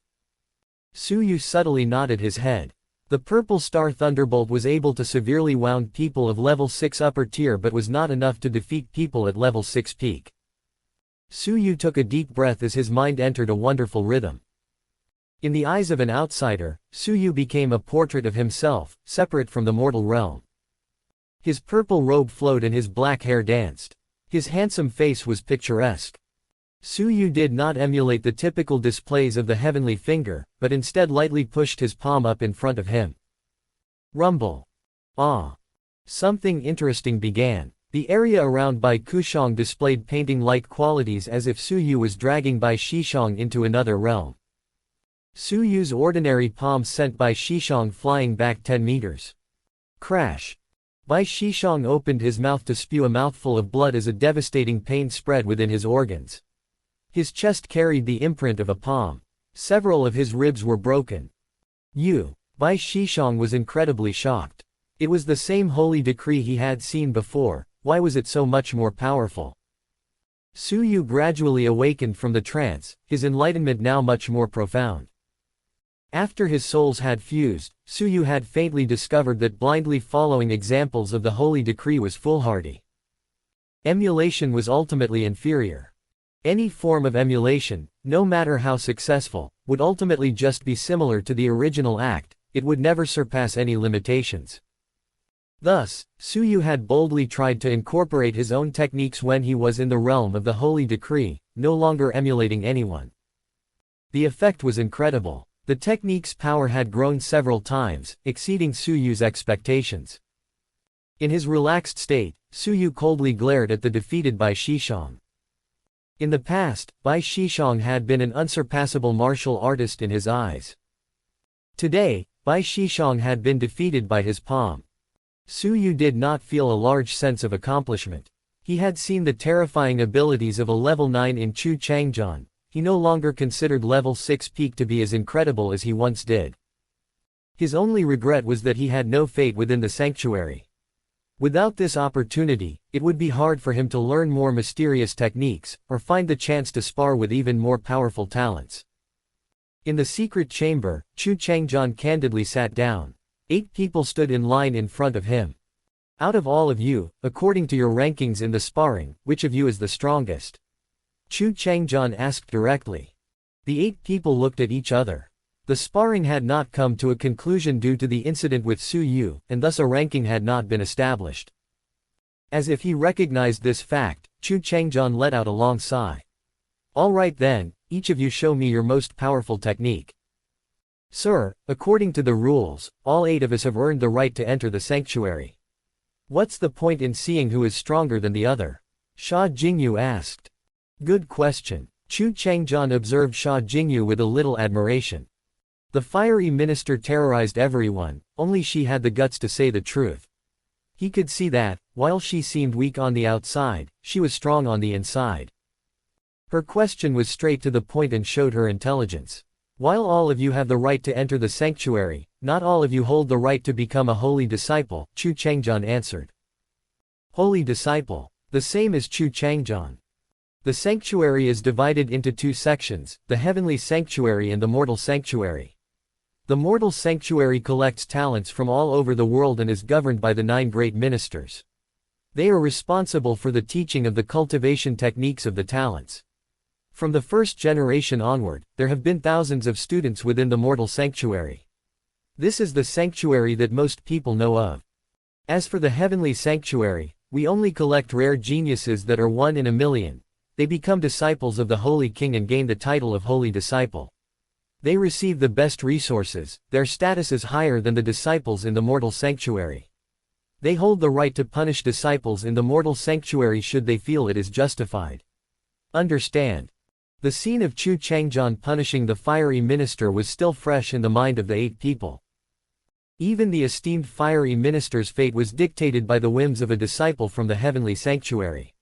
Su Yu subtly nodded his head. The Purple Star Thunderbolt was able to severely wound people of level 6 upper tier but was not enough to defeat people at level 6 peak. Su Yu took a deep breath as his mind entered a wonderful rhythm. In the eyes of an outsider, Su Yu became a portrait of himself, separate from the mortal realm. His purple robe flowed and his black hair danced. His handsome face was picturesque. Su Yu did not emulate the typical displays of the heavenly finger, but instead lightly pushed his palm up in front of him. Rumble. Ah. Something interesting began. The area around Bai Kushang displayed painting-like qualities as if Su Yu was dragging Bai Shishang into another realm. Su Yu's ordinary palm sent Bai Shishang flying back 10 meters. Crash. Bai Shishang opened his mouth to spew a mouthful of blood as a devastating pain spread within his organs. His chest carried the imprint of a palm. Several of his ribs were broken. Bai Shishang was incredibly shocked. It was the same holy decree he had seen before. Why was it so much more powerful? Su Yu gradually awakened from the trance, his enlightenment now much more profound. After his souls had fused, Su Yu had faintly discovered that blindly following examples of the holy decree was foolhardy. Emulation was ultimately inferior. Any form of emulation, no matter how successful, would ultimately just be similar to the original act, it would never surpass any limitations. Thus, Su Yu had boldly tried to incorporate his own techniques when he was in the realm of the holy decree, no longer emulating anyone. The effect was incredible. The technique's power had grown several times, exceeding Su Yu's expectations. In his relaxed state, Su Yu coldly glared at the defeated Bai Shishang. In the past, Bai Shishang had been an unsurpassable martial artist in his eyes. Today, Bai Shishang had been defeated by his palm. Su Yu did not feel a large sense of accomplishment. He had seen the terrifying abilities of a level 9 in Chu Changjian. He no longer considered level 6 peak to be as incredible as he once did. His only regret was that he had no fate within the sanctuary. Without this opportunity, it would be hard for him to learn more mysterious techniques, or find the chance to spar with even more powerful talents. In the secret chamber, Chu Changjian candidly sat down. 8 people stood in line in front of him. Out of all of you, according to your rankings in the sparring, which of you is the strongest? Chu Changjian asked directly. The 8 people looked at each other. The sparring had not come to a conclusion due to the incident with Su Yu, and thus a ranking had not been established. As if he recognized this fact, Chu Changjian let out a long sigh. All right then, each of you show me your most powerful technique. Sir, according to the rules, all 8 of us have earned the right to enter the sanctuary. What's the point in seeing who is stronger than the other? Sha Jingyu asked. Good question. Chu Changjian observed Sha Jingyu with a little admiration. The fiery minister terrorized everyone, only she had the guts to say the truth. He could see that, while she seemed weak on the outside, she was strong on the inside. Her question was straight to the point and showed her intelligence. While all of you have the right to enter the sanctuary, not all of you hold the right to become a holy disciple, Chu Changjian answered. Holy disciple. The same as Chu Changjian. The sanctuary is divided into 2 sections, the heavenly sanctuary and the mortal sanctuary. The mortal sanctuary collects talents from all over the world and is governed by the 9 great ministers. They are responsible for the teaching of the cultivation techniques of the talents. From the first generation onward, there have been thousands of students within the mortal sanctuary. This is the sanctuary that most people know of. As for the heavenly sanctuary, we only collect rare geniuses that are 1 in a million. They become disciples of the Holy King and gain the title of Holy Disciple. They receive the best resources, their status is higher than the disciples in the mortal sanctuary. They hold the right to punish disciples in the mortal sanctuary should they feel it is justified. Understand? The scene of Chu Changjian punishing the fiery minister was still fresh in the mind of the 8 people. Even the esteemed fiery minister's fate was dictated by the whims of a disciple from the heavenly sanctuary.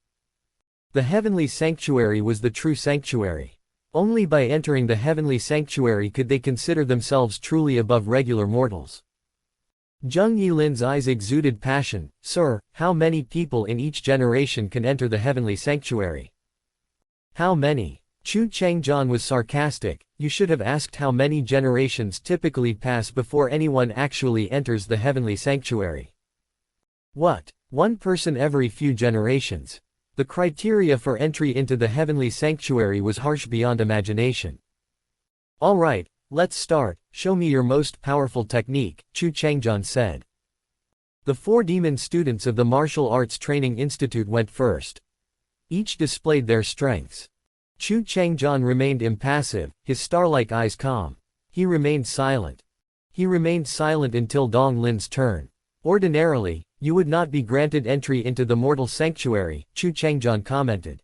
The heavenly sanctuary was the true sanctuary. Only by entering the heavenly sanctuary could they consider themselves truly above regular mortals. Zheng Yilin's eyes exuded passion. Sir, how many people in each generation can enter the heavenly sanctuary? How many? Chu Changjian was sarcastic. You should have asked how many generations typically pass before anyone actually enters the heavenly sanctuary. What? 1 person every few generations. The criteria for entry into the heavenly sanctuary was harsh beyond imagination. All right, let's start. Show me your most powerful technique, Chu Changjian said. The 4 demon students of the Martial Arts Training Institute went first. Each displayed their strengths. Chu Changjian remained impassive, his star-like eyes calm. He remained silent. He remained silent until Dong Lin's turn. Ordinarily, you would not be granted entry into the mortal sanctuary, Chu Changjian commented.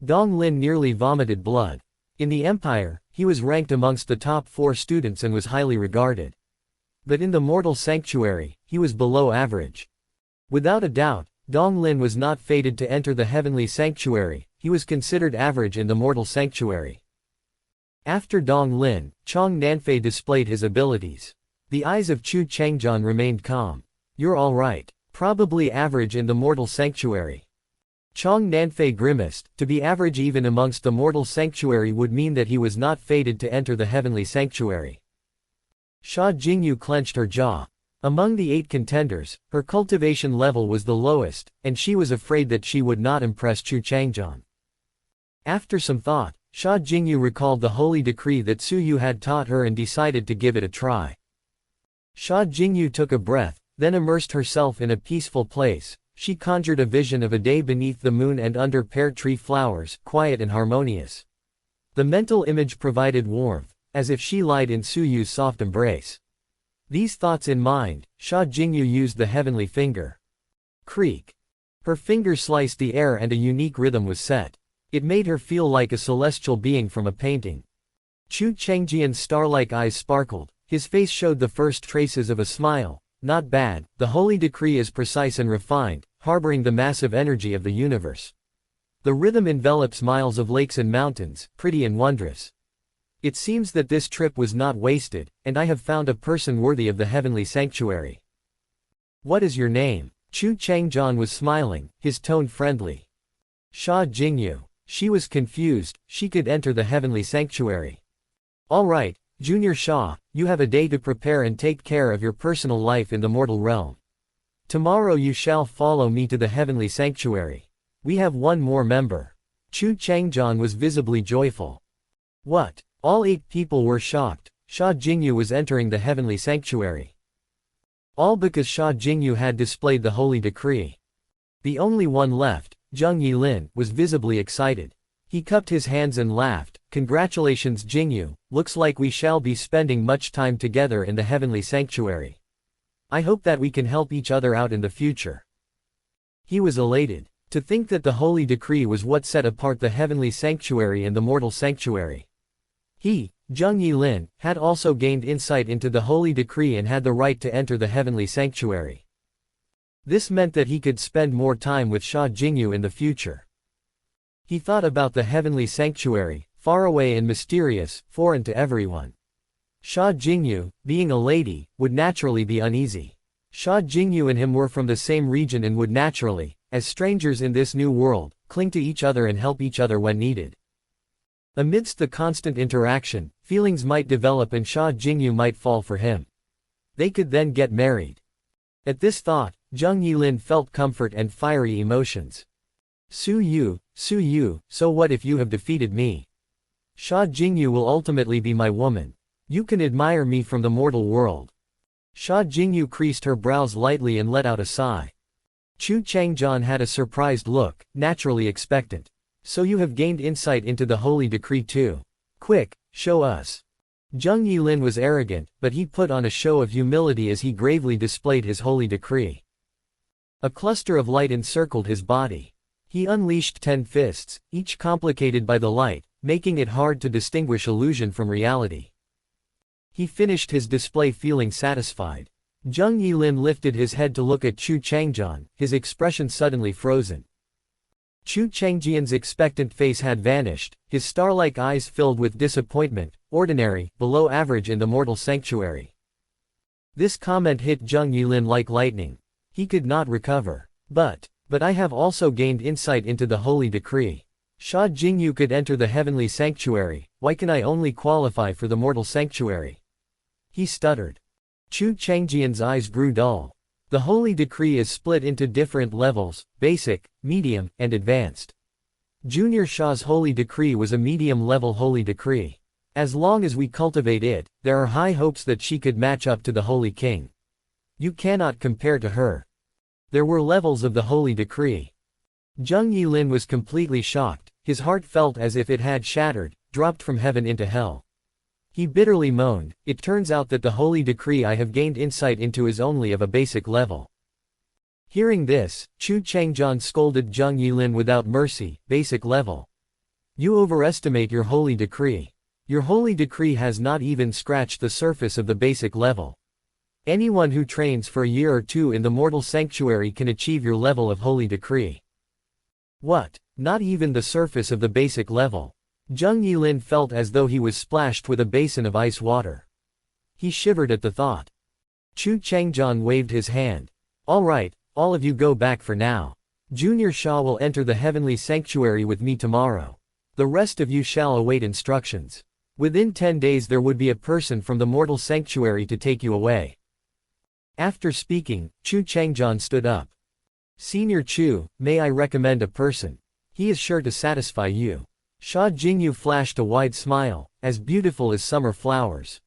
Dong Lin nearly vomited blood. In the empire, he was ranked amongst the top 4 students and was highly regarded. But in the mortal sanctuary, he was below average. Without a doubt, Dong Lin was not fated to enter the heavenly sanctuary, he was considered average in the mortal sanctuary. After Dong Lin, Chong Nanfei displayed his abilities. The eyes of Chu Changjian remained calm. You're all right. Probably average in the mortal sanctuary. Chong Nanfei grimaced. To be average even amongst the mortal sanctuary would mean that he was not fated to enter the heavenly sanctuary. Sha Jingyu clenched her jaw. Among the 8 contenders, her cultivation level was the lowest, and she was afraid that she would not impress Chu Changjian. After some thought, Sha Jingyu recalled the holy decree that Su Yu had taught her and decided to give it a try. Sha Jingyu took a breath, then immersed herself in a peaceful place. She conjured a vision of a day beneath the moon and under pear tree flowers, quiet and harmonious. The mental image provided warmth, as if she lied in Su Yu's soft embrace. These thoughts in mind, Sha Jingyu used the heavenly finger. Creak. Her finger sliced the air and a unique rhythm was set. It made her feel like a celestial being from a painting. Chu Changjian's star-like eyes sparkled, his face showed the first traces of a smile. Not bad, the holy decree is precise and refined, harboring the massive energy of the universe. The rhythm envelops miles of lakes and mountains, pretty and wondrous. It seems that this trip was not wasted, and I have found a person worthy of the heavenly sanctuary. What is your name? Chu Changjian was smiling, his tone friendly. Sha Jingyu. She was confused, she could enter the heavenly sanctuary. All right, Junior Sha, you have a day to prepare and take care of your personal life in the mortal realm. Tomorrow you shall follow me to the heavenly sanctuary. We have one more member. Chu Changjian was visibly joyful. What? All 8 people were shocked. Sha Jingyu was entering the heavenly sanctuary. All because Sha Jingyu had displayed the holy decree. The only one left, Zheng Yilin, was visibly excited. He cupped his hands and laughed. Congratulations Jingyu, looks like we shall be spending much time together in the heavenly sanctuary. I hope that we can help each other out in the future. He was elated. To think that the holy decree was what set apart the heavenly sanctuary and the mortal sanctuary. He, Zheng Yilin, had also gained insight into the holy decree and had the right to enter the heavenly sanctuary. This meant that he could spend more time with Sha Jingyu in the future. He thought about the heavenly sanctuary, far away and mysterious, foreign to everyone. Sha Jingyu, being a lady, would naturally be uneasy. Sha Jingyu and him were from the same region and would naturally, as strangers in this new world, cling to each other and help each other when needed. Amidst the constant interaction, feelings might develop and Sha Jingyu might fall for him. They could then get married. At this thought, Zheng Yilin felt comfort and fiery emotions. Su Yu, so what if you have defeated me? Sha Jingyu will ultimately be my woman. You can admire me from the mortal world. Sha Jingyu creased her brows lightly and let out a sigh. Chu Changjian had a surprised look, naturally expectant. So you have gained insight into the holy decree too. Quick, show us. Zheng Yilin was arrogant, but he put on a show of humility as he gravely displayed his holy decree. A cluster of light encircled his body. He unleashed 10 fists, each complicated by the light, making it hard to distinguish illusion from reality. He finished his display feeling satisfied. Zheng Yilin lifted his head to look at Chu Changjian, his expression suddenly frozen. Chu Changjian's expectant face had vanished, his star-like eyes filled with disappointment, ordinary, below average in the mortal sanctuary. This comment hit Zheng Yilin like lightning. He could not recover. But I have also gained insight into the holy decree. Sha Jingyu could enter the heavenly sanctuary, why can I only qualify for the mortal sanctuary? He stuttered. Chu Changjian's eyes grew dull. The holy decree is split into different levels, basic, medium, and advanced. Junior Sha's holy decree was a medium-level holy decree. As long as we cultivate it, there are high hopes that she could match up to the holy king. You cannot compare to her. There were levels of the holy decree. Zheng Yilin was completely shocked, his heart felt as if it had shattered, dropped from heaven into hell. He bitterly moaned, it turns out that the holy decree I have gained insight into is only of a basic level. Hearing this, Chu Changjian scolded Zheng Yilin without mercy, basic level. You overestimate your holy decree. Your holy decree has not even scratched the surface of the basic level. Anyone who trains for a year or two in the mortal sanctuary can achieve your level of holy decree. What? Not even the surface of the basic level? Zheng Yilin felt as though he was splashed with a basin of ice water. He shivered at the thought. Chu Changjian waved his hand. All right, all of you go back for now. Junior Sha will enter the heavenly sanctuary with me tomorrow. The rest of you shall await instructions. Within 10 days there would be a person from the mortal sanctuary to take you away. After speaking, Chu Changjian stood up. Senior Chu, may I recommend a person? He is sure to satisfy you. Sha Jingyu flashed a wide smile, as beautiful as summer flowers.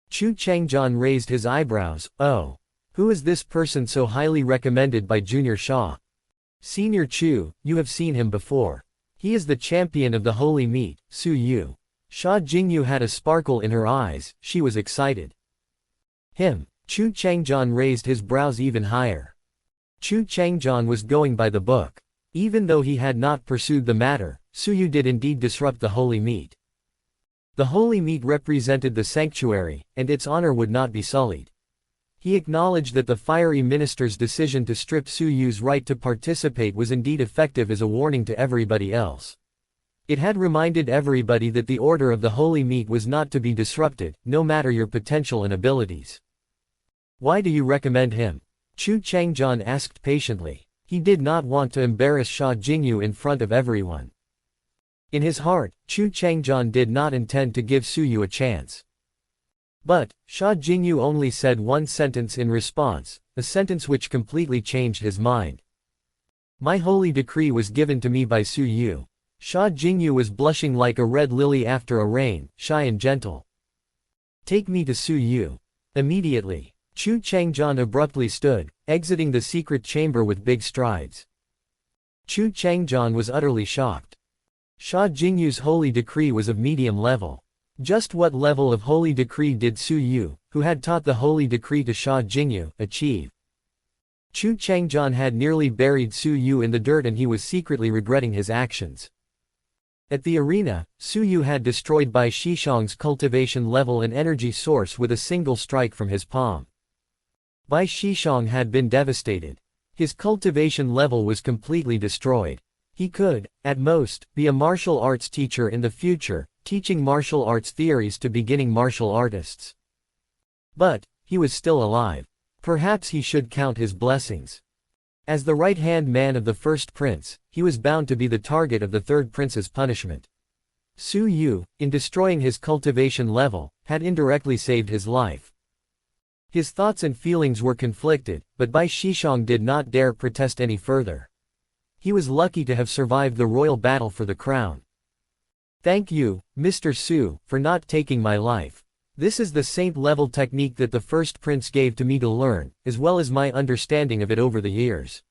Chu Changjian raised his eyebrows. Oh. Who is this person so highly recommended by Junior Sha? Senior Chu, you have seen him before. He is the champion of the holy meat, Su Yu. Sha Jingyu had a sparkle in her eyes, she was excited. Him. Chu Changjian raised his brows even higher. Chu Changjian was going by the book. Even though he had not pursued the matter, Su Yu did indeed disrupt the holy meat. The holy meat represented the sanctuary, and its honor would not be sullied. He acknowledged that the fiery minister's decision to strip Su Yu's right to participate was indeed effective as a warning to everybody else. It had reminded everybody that the order of the holy meat was not to be disrupted, no matter your potential and abilities. Why do you recommend him? Chu Changjian asked patiently. He did not want to embarrass Sha Jingyu in front of everyone. In his heart, Chu Changjian did not intend to give Suyu a chance. But, Sha Jingyu only said one sentence in response, a sentence which completely changed his mind. My holy decree was given to me by Suyu. Sha Jingyu was blushing like a red lily after a rain, shy and gentle. Take me to Suyu. Immediately, Chu Changjian abruptly stood, exiting the secret chamber with big strides. Chu Changjian was utterly shocked. Sha Jingyu's holy decree was of medium level. Just what level of holy decree did Suyu, who had taught the holy decree to Sha Jingyu, achieve? Chu Changjian had nearly buried Suyu in the dirt and he was secretly regretting his actions. At the arena, Suyu had destroyed Bai Shishang's cultivation level and energy source with a single strike from his palm. Bai Shishang had been devastated. His cultivation level was completely destroyed. He could, at most, be a martial arts teacher in the future, teaching martial arts theories to beginning martial artists. But, he was still alive. Perhaps he should count his blessings. As the right-hand man of the first prince, he was bound to be the target of the third prince's punishment. Suyu, in destroying his cultivation level, had indirectly saved his life. His thoughts and feelings were conflicted, but Bai Shishang did not dare protest any further. He was lucky to have survived the royal battle for the crown. Thank you, Mr. Su, for not taking my life. This is the saint-level technique that the first prince gave to me to learn, as well as my understanding of it over the years.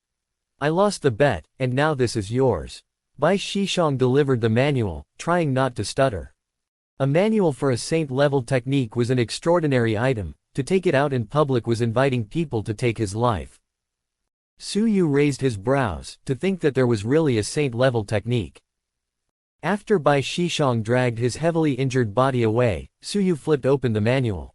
I lost the bet, and now this is yours. Bai Shishang delivered the manual, trying not to stutter. A manual for a saint-level technique was an extraordinary item. To take it out in public was inviting people to take his life. Suyu raised his brows, to think that there was really a saint-level technique. After Bai Shishang dragged his heavily injured body away, Suyu flipped open the manual.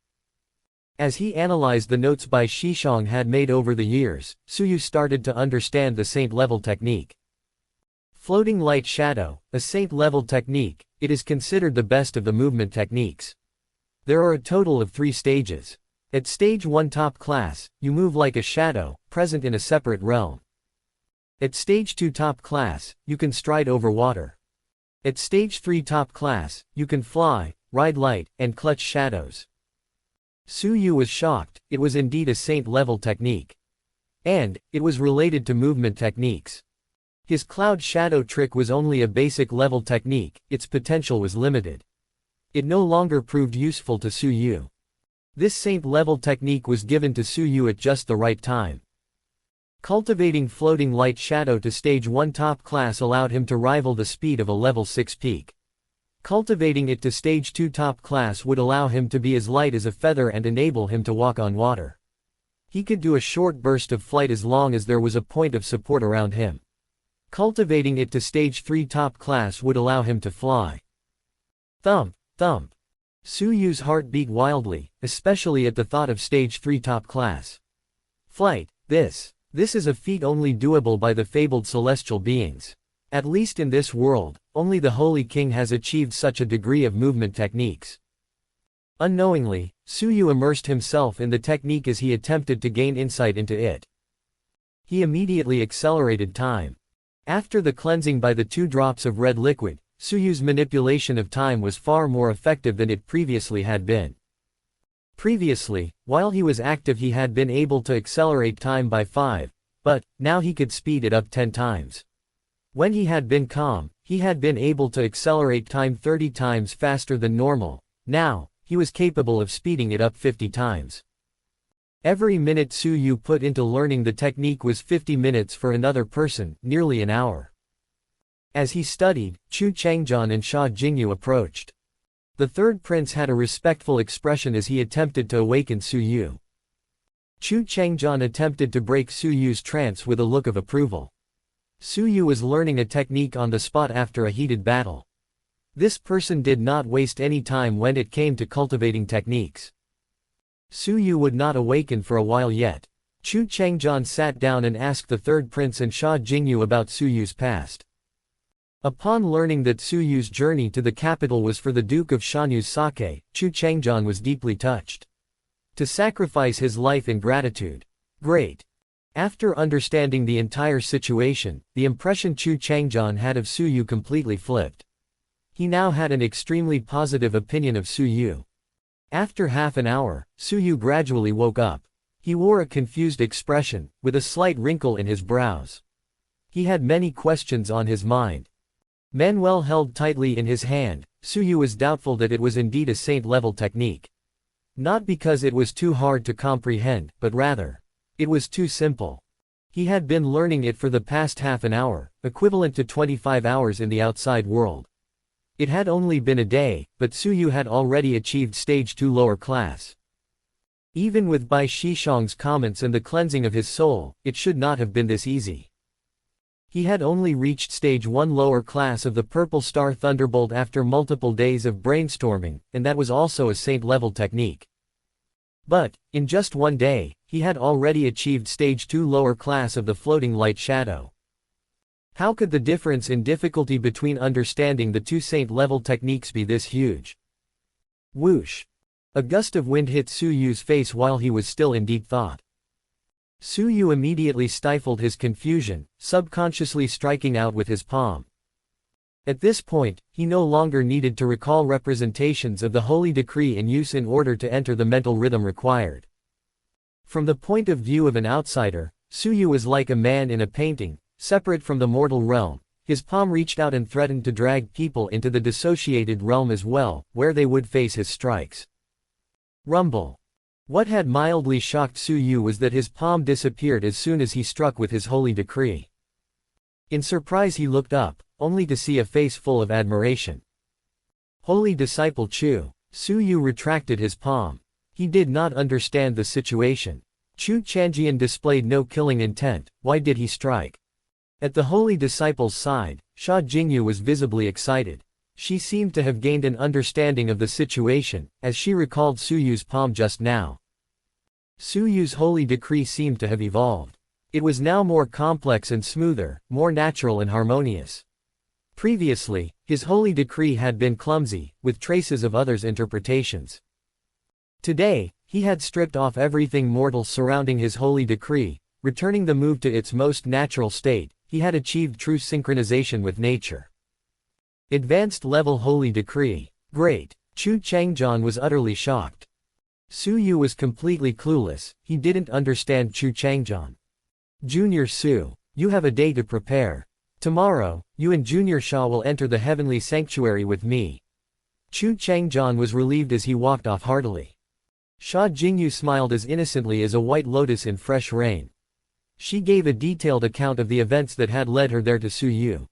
As he analyzed the notes Bai Shishang had made over the years, Suyu started to understand the saint-level technique. Floating light shadow, a saint-level technique, it is considered the best of the movement techniques. There are a total of 3 stages. At stage 1 top class, you move like a shadow, present in a separate realm. At stage 2 top class, you can stride over water. At stage 3 top class, you can fly, ride light, and clutch shadows. Suyu was shocked, it was indeed a saint-level technique. And, it was related to movement techniques. His cloud shadow trick was only a basic level technique, its potential was limited. It no longer proved useful to Suyu. This saint-level technique was given to Suyu at just the right time. Cultivating floating light shadow to stage 1 top class allowed him to rival the speed of a level 6 peak. Cultivating it to stage 2 top class would allow him to be as light as a feather and enable him to walk on water. He could do a short burst of flight as long as there was a point of support around him. Cultivating it to stage 3 top class would allow him to fly. Thump, thump. Suyu's heart beat wildly, especially at the thought of stage 3 top class. Flight, this is a feat only doable by the fabled celestial beings. At least in this world, only the Holy King has achieved such a degree of movement techniques. Unknowingly, Suyu immersed himself in the technique as he attempted to gain insight into it. He immediately accelerated time. After the cleansing by the 2 drops of red liquid, Suyu's manipulation of time was far more effective than it previously had been. Previously, while he was active he had been able to accelerate time by 5, but, now he could speed it up 10 times. When he had been calm, he had been able to accelerate time 30 times faster than normal. Now, he was capable of speeding it up 50 times. Every minute Suyu put into learning the technique was 50 minutes for another person, nearly an hour. As he studied, Chu Changjian and Sha Jingyu approached. The third prince had a respectful expression as he attempted to awaken Suyu. Chu Changjian attempted to break Suyu's trance with a look of approval. Suyu was learning a technique on the spot after a heated battle. This person did not waste any time when it came to cultivating techniques. Suyu would not awaken for a while yet. Chu Changjian sat down and asked the third prince and Sha Jingyu about Suyu's past. Upon learning that Suyu's journey to the capital was for the Duke of Shanyu's sake, Chu Changjian was deeply touched. To sacrifice his life in gratitude. Great. After understanding the entire situation, the impression Chu Changjian had of Su Yu completely flipped. He now had an extremely positive opinion of Su Yu. After half an hour, Su Yu gradually woke up. He wore a confused expression, with a slight wrinkle in his brows. He had many questions on his mind. Manuel held tightly in his hand. Su Yu was doubtful that it was indeed a saint-level technique. Not because it was too hard to comprehend, but rather, it was too simple. He had been learning it for the past half an hour, equivalent to 25 hours in the outside world. It had only been a day, but Su Yu had already achieved stage 2 lower class. Even with Bai Shishang's comments and the cleansing of his soul, it should not have been this easy. He had only reached stage 1 lower class of the Purple Star Thunderbolt after multiple days of brainstorming, and that was also a saint-level technique. But, in just one day, he had already achieved stage 2 lower class of the Floating Light Shadow. How could the difference in difficulty between understanding the two saint-level techniques be this huge? Whoosh! A gust of wind hit Su Yu's face while he was still in deep thought. Su Yu immediately stifled his confusion, subconsciously striking out with his palm. At this point, he no longer needed to recall representations of the holy decree in use in order to enter the mental rhythm required. From the point of view of an outsider, Su Yu was like a man in a painting, separate from the mortal realm. His palm reached out and threatened to drag people into the dissociated realm as well, where they would face his strikes. Rumble. What had mildly shocked Su Yu was that his palm disappeared as soon as he struck with his holy decree. In surprise he looked up, only to see a face full of admiration. Holy Disciple Chu. Su Yu retracted his palm. He did not understand the situation. Chu Changjian displayed no killing intent, why did he strike? At the holy disciple's side, Sha Jingyu was visibly excited. She seemed to have gained an understanding of the situation, as she recalled Su Yu's palm just now. Su Yu's holy decree seemed to have evolved. It was now more complex and smoother, more natural and harmonious. Previously, his holy decree had been clumsy, with traces of others' interpretations. Today, he had stripped off everything mortal surrounding his holy decree, returning the move to its most natural state. He had achieved true synchronization with nature. Advanced level holy decree. Great. Chu Changjian was utterly shocked. Su Yu was completely clueless, he didn't understand Chu Changjian. Junior Su, you have a day to prepare. Tomorrow, you and Junior Sha will enter the heavenly sanctuary with me. Chu Changjian was relieved as he walked off heartily. Sha Jingyu smiled as innocently as a white lotus in fresh rain. She gave a detailed account of the events that had led her there to Su Yu.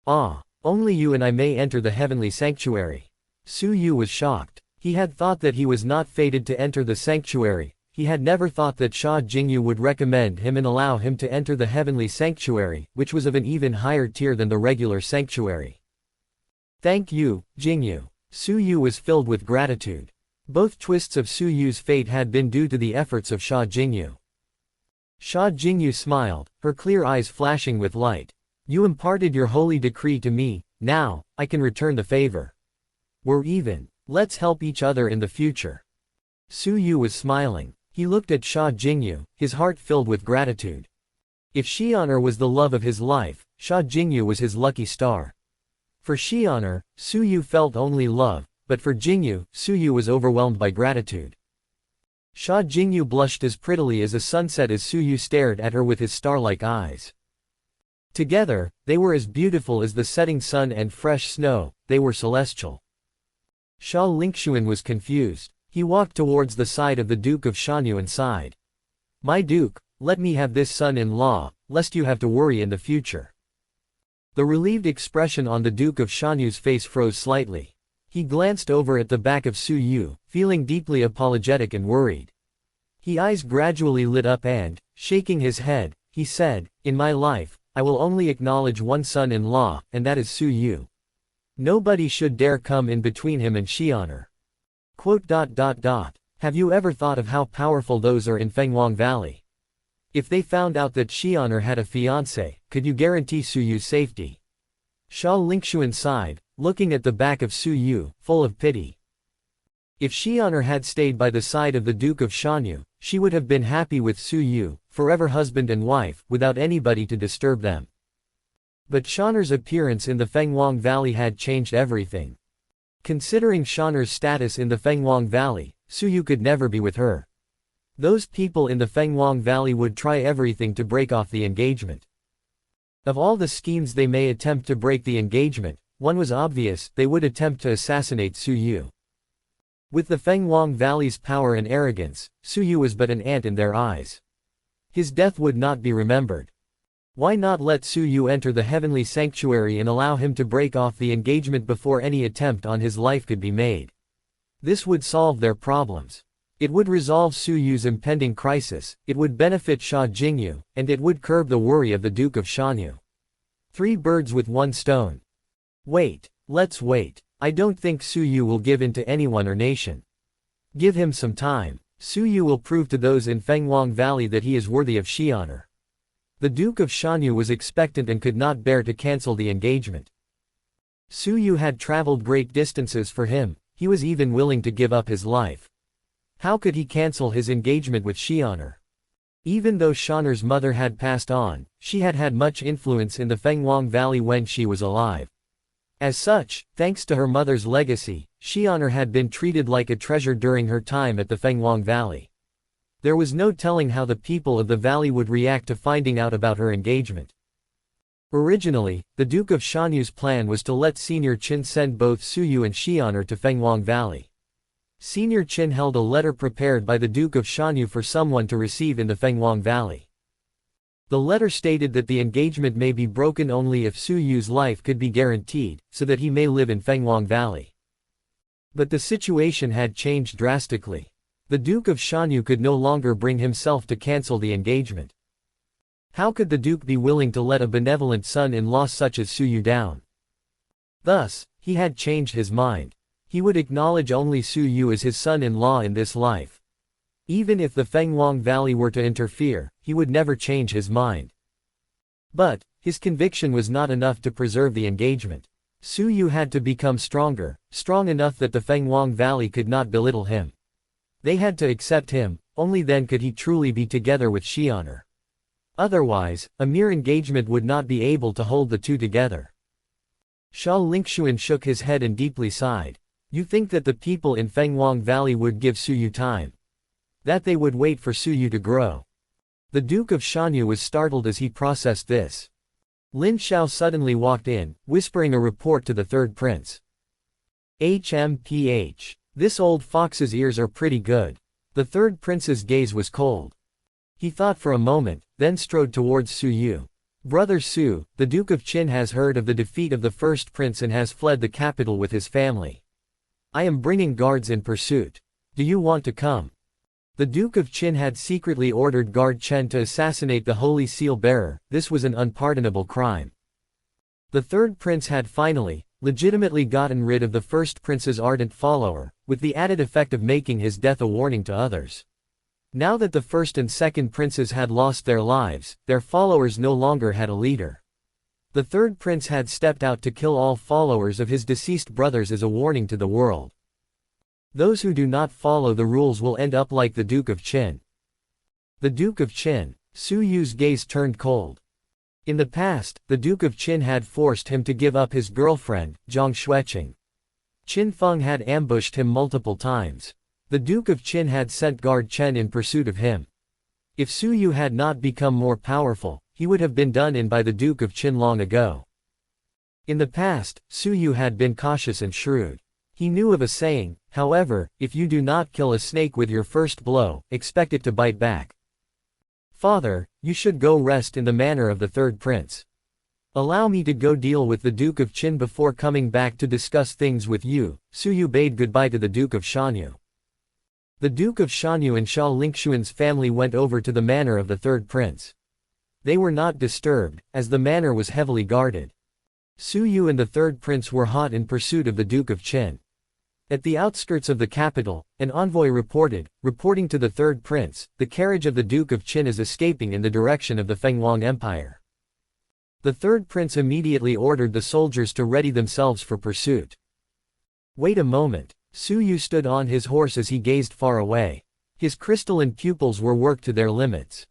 Ah, only you and I may enter the heavenly sanctuary. Su Yu was shocked. He had thought that he was not fated to enter the sanctuary. He had never thought that Sha Jingyu would recommend him and allow him to enter the heavenly sanctuary, which was of an even higher tier than the regular sanctuary. Thank you, Jingyu. Su Yu was filled with gratitude. Both twists of Su Yu's fate had been due to the efforts of Sha Jingyu. Sha Jingyu smiled, her clear eyes flashing with light. You imparted your holy decree to me, now, I can return the favor. We're even. Let's help each other in the future. Su Yu was smiling. He looked at Sha Jingyu, his heart filled with gratitude. If Xianer was the love of his life, Sha Jingyu was his lucky star. For Xianer, Su Yu felt only love, but for Jingyu, Su Yu was overwhelmed by gratitude. Sha Jingyu blushed as prettily as a sunset as Su Yu stared at her with his star-like eyes. Together, they were as beautiful as the setting sun and fresh snow, they were celestial. Sha Lingxuan was confused. He walked towards the side of the Duke of Shanyu and sighed. My Duke, let me have this son-in-law, lest you have to worry in the future. The relieved expression on the Duke of Shanyu's face froze slightly. He glanced over at the back of Su Yu, feeling deeply apologetic and worried. His eyes gradually lit up and, shaking his head, he said, In my life, I will only acknowledge one son-in-law, and that is Su Yu. Nobody should dare come in between him and Xianer. Have you ever thought of how powerful those are in Fenghuang Valley? If they found out that Xianer had a fiancée, could you guarantee Su Yu's safety? Sha Lingxuan sighed, looking at the back of Su Yu, full of pity. If Xianer had stayed by the side of the Duke of Shanyu, she would have been happy with Su Yu, forever husband and wife, without anybody to disturb them. But Shauner's appearance in the Fenghuang Valley had changed everything. Considering Shauner's status in the Fenghuang Valley, Su Yu could never be with her. Those people in the Fenghuang Valley would try everything to break off the engagement. Of all the schemes they may attempt to break the engagement, one was obvious: they would attempt to assassinate Su Yu. With the Fenghuang Valley's power and arrogance, Su Yu was but an ant in their eyes. His death would not be remembered. Why not let Su Yu enter the heavenly sanctuary and allow him to break off the engagement before any attempt on his life could be made? This would solve their problems. It would resolve Su Yu's impending crisis, it would benefit Sha Jingyu, and it would curb the worry of the Duke of Shanyu. 3 birds with 1 stone. Wait, let's wait. I don't think Su Yu will give in to anyone or nation. Give him some time. Su Yu will prove to those in Fenghuang Valley that he is worthy of Xi'an'er. The Duke of Shanyu was expectant and could not bear to cancel the engagement. Su Yu had traveled great distances for him, he was even willing to give up his life. How could he cancel his engagement with Xi'an'er? Even though Shauner's mother had passed on, she had had much influence in the Fenghuang Valley when she was alive. As such, thanks to her mother's legacy, Xi'an'er had been treated like a treasure during her time at the Fenghuang Valley. There was no telling how the people of the valley would react to finding out about her engagement. Originally, the Duke of Shanyu's plan was to let Senior Qin send both Su Yu and Xi'an'er to Fenghuang Valley. Senior Qin held a letter prepared by the Duke of Shanyu for someone to receive in the Fenghuang Valley. The letter stated that the engagement may be broken only if Su Yu's life could be guaranteed, so that he may live in Fenghuang Valley. But the situation had changed drastically. The Duke of Shanyu could no longer bring himself to cancel the engagement. How could the Duke be willing to let a benevolent son-in-law such as Su Yu down? Thus, he had changed his mind. He would acknowledge only Su Yu as his son-in-law in this life. Even if the Fenghuang Valley were to interfere, he would never change his mind. But, his conviction was not enough to preserve the engagement. Su Yu had to become stronger, strong enough that the Fenghuang Valley could not belittle him. They had to accept him, only then could he truly be together with Xi'an'er. Otherwise, a mere engagement would not be able to hold the two together. Sha Lingxuan shook his head and deeply sighed. You think that the people in Fenghuang Valley would give Su Yu time? That they would wait for Su Yu to grow? The Duke of Shanyu was startled as he processed this. Lin Xiao suddenly walked in, whispering a report to the third prince. HMPH. This old fox's ears are pretty good. The third prince's gaze was cold. He thought for a moment, then strode towards Su Yu. Brother Su, the Duke of Qin has heard of the defeat of the first prince and has fled the capital with his family. I am bringing guards in pursuit. Do you want to come? The Duke of Qin had secretly ordered Guard Chen to assassinate the Holy Seal Bearer. This was an unpardonable crime. The third prince had finally, legitimately gotten rid of the first prince's ardent follower, with the added effect of making his death a warning to others. Now that the first and second princes had lost their lives, their followers no longer had a leader. The third prince had stepped out to kill all followers of his deceased brothers as a warning to the world. Those who do not follow the rules will end up like the Duke of Qin. The Duke of Qin. Su Yu's gaze turned cold. In the past, the Duke of Qin had forced him to give up his girlfriend, Zhang Xueqing. Qin Feng had ambushed him multiple times. The Duke of Qin had sent Guard Chen in pursuit of him. If Su Yu had not become more powerful, he would have been done in by the Duke of Qin long ago. In the past, Su Yu had been cautious and shrewd. He knew of a saying, however, if you do not kill a snake with your first blow, expect it to bite back. Father, you should go rest in the manor of the third prince. Allow me to go deal with the Duke of Qin before coming back to discuss things with you. Su Yu bade goodbye to the Duke of Shanyu. The Duke of Shanyu and Sha Lingxuan's family went over to the manor of the third prince. They were not disturbed, as the manor was heavily guarded. Su Yu and the third prince were hot in pursuit of the Duke of Qin. At the outskirts of the capital, an envoy reporting to the third prince, the carriage of the Duke of Qin is escaping in the direction of the Fenghuang Empire. The third prince immediately ordered the soldiers to ready themselves for pursuit. Wait a moment. Su Yu stood on his horse as he gazed far away. His crystalline pupils were worked to their limits.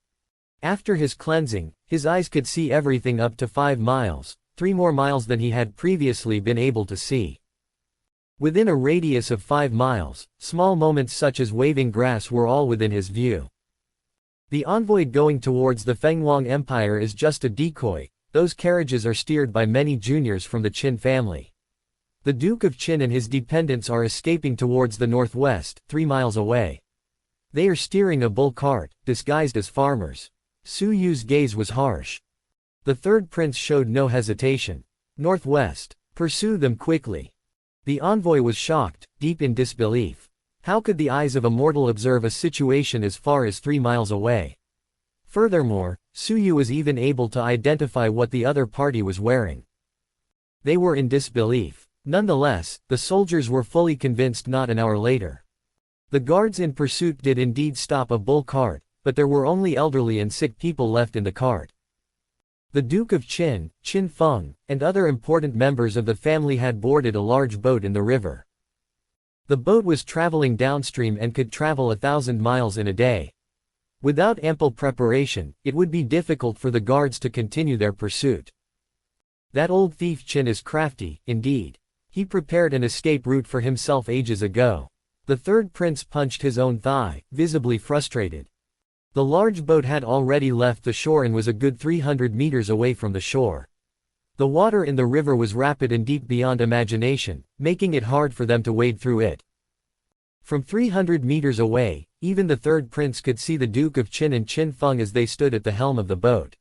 After his cleansing, his eyes could see everything up to 5 miles, 3 more miles than he had previously been able to see. Within a radius of 5 miles, small moments such as waving grass were all within his view. The envoy going towards the Fenghuang Empire is just a decoy. Those carriages are steered by many juniors from the Qin family. The Duke of Qin and his dependents are escaping towards the northwest, 3 miles away. They are steering a bull cart, disguised as farmers. Su Yu's gaze was harsh. The third prince showed no hesitation. Northwest. Pursue them quickly. The envoy was shocked, deep in disbelief. How could the eyes of a mortal observe a situation as far as 3 miles away? Furthermore, Su Yu was even able to identify what the other party was wearing. They were in disbelief. Nonetheless, the soldiers were fully convinced not an hour later. The guards in pursuit did indeed stop a bull cart, but there were only elderly and sick people left in the cart. The Duke of Qin, Qin Feng, and other important members of the family had boarded a large boat in the river. The boat was traveling downstream and could travel 1,000 miles in a day. Without ample preparation, it would be difficult for the guards to continue their pursuit. That old thief Qin is crafty, indeed. He prepared an escape route for himself ages ago. The third prince punched his own thigh, visibly frustrated. The large boat had already left the shore and was a good 300 meters away from the shore. The water in the river was rapid and deep beyond imagination, making it hard for them to wade through it. From 300 meters away, even the third prince could see the Duke of Qin and Qin Feng as they stood at the helm of the boat.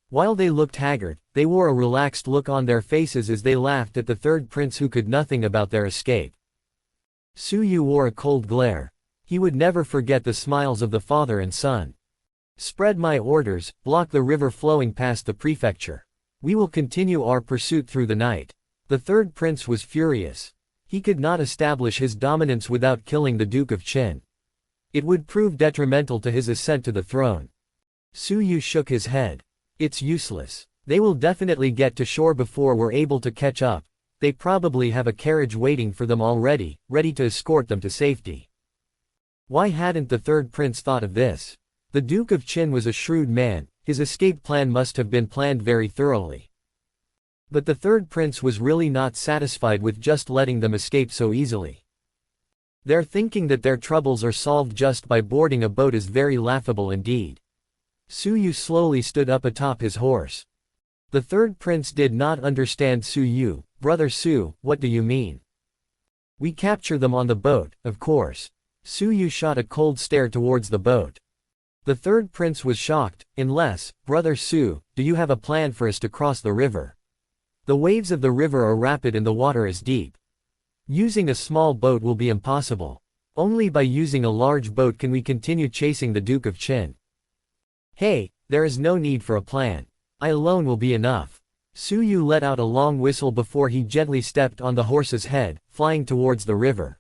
While they looked haggard, they wore a relaxed look on their faces as they laughed at the third prince who could nothing about their escape. Su Yu wore a cold glare. He would never forget the smiles of the father and son. Spread my orders, block the river flowing past the prefecture. We will continue our pursuit through the night. The third prince was furious. He could not establish his dominance without killing the Duke of Qin. It would prove detrimental to his ascent to the throne. Su Yu shook his head. It's useless. They will definitely get to shore before we're able to catch up. They probably have a carriage waiting for them already, ready to escort them to safety. Why hadn't the third prince thought of this? The Duke of Qin was a shrewd man, his escape plan must have been planned very thoroughly. But the third prince was really not satisfied with just letting them escape so easily. Their thinking that their troubles are solved just by boarding a boat is very laughable indeed. Su Yu slowly stood up atop his horse. The third prince did not understand Su Yu. Brother Su, what do you mean? We capture them on the boat, of course. Su Yu shot a cold stare towards the boat. The third prince was shocked. Unless, Brother Su, do you have a plan for us to cross the river? The waves of the river are rapid and the water is deep. Using a small boat will be impossible. Only by using a large boat can we continue chasing the Duke of Qin. Hey, there is no need for a plan. I alone will be enough. Su Yu let out a long whistle before he gently stepped on the horse's head, flying towards the river.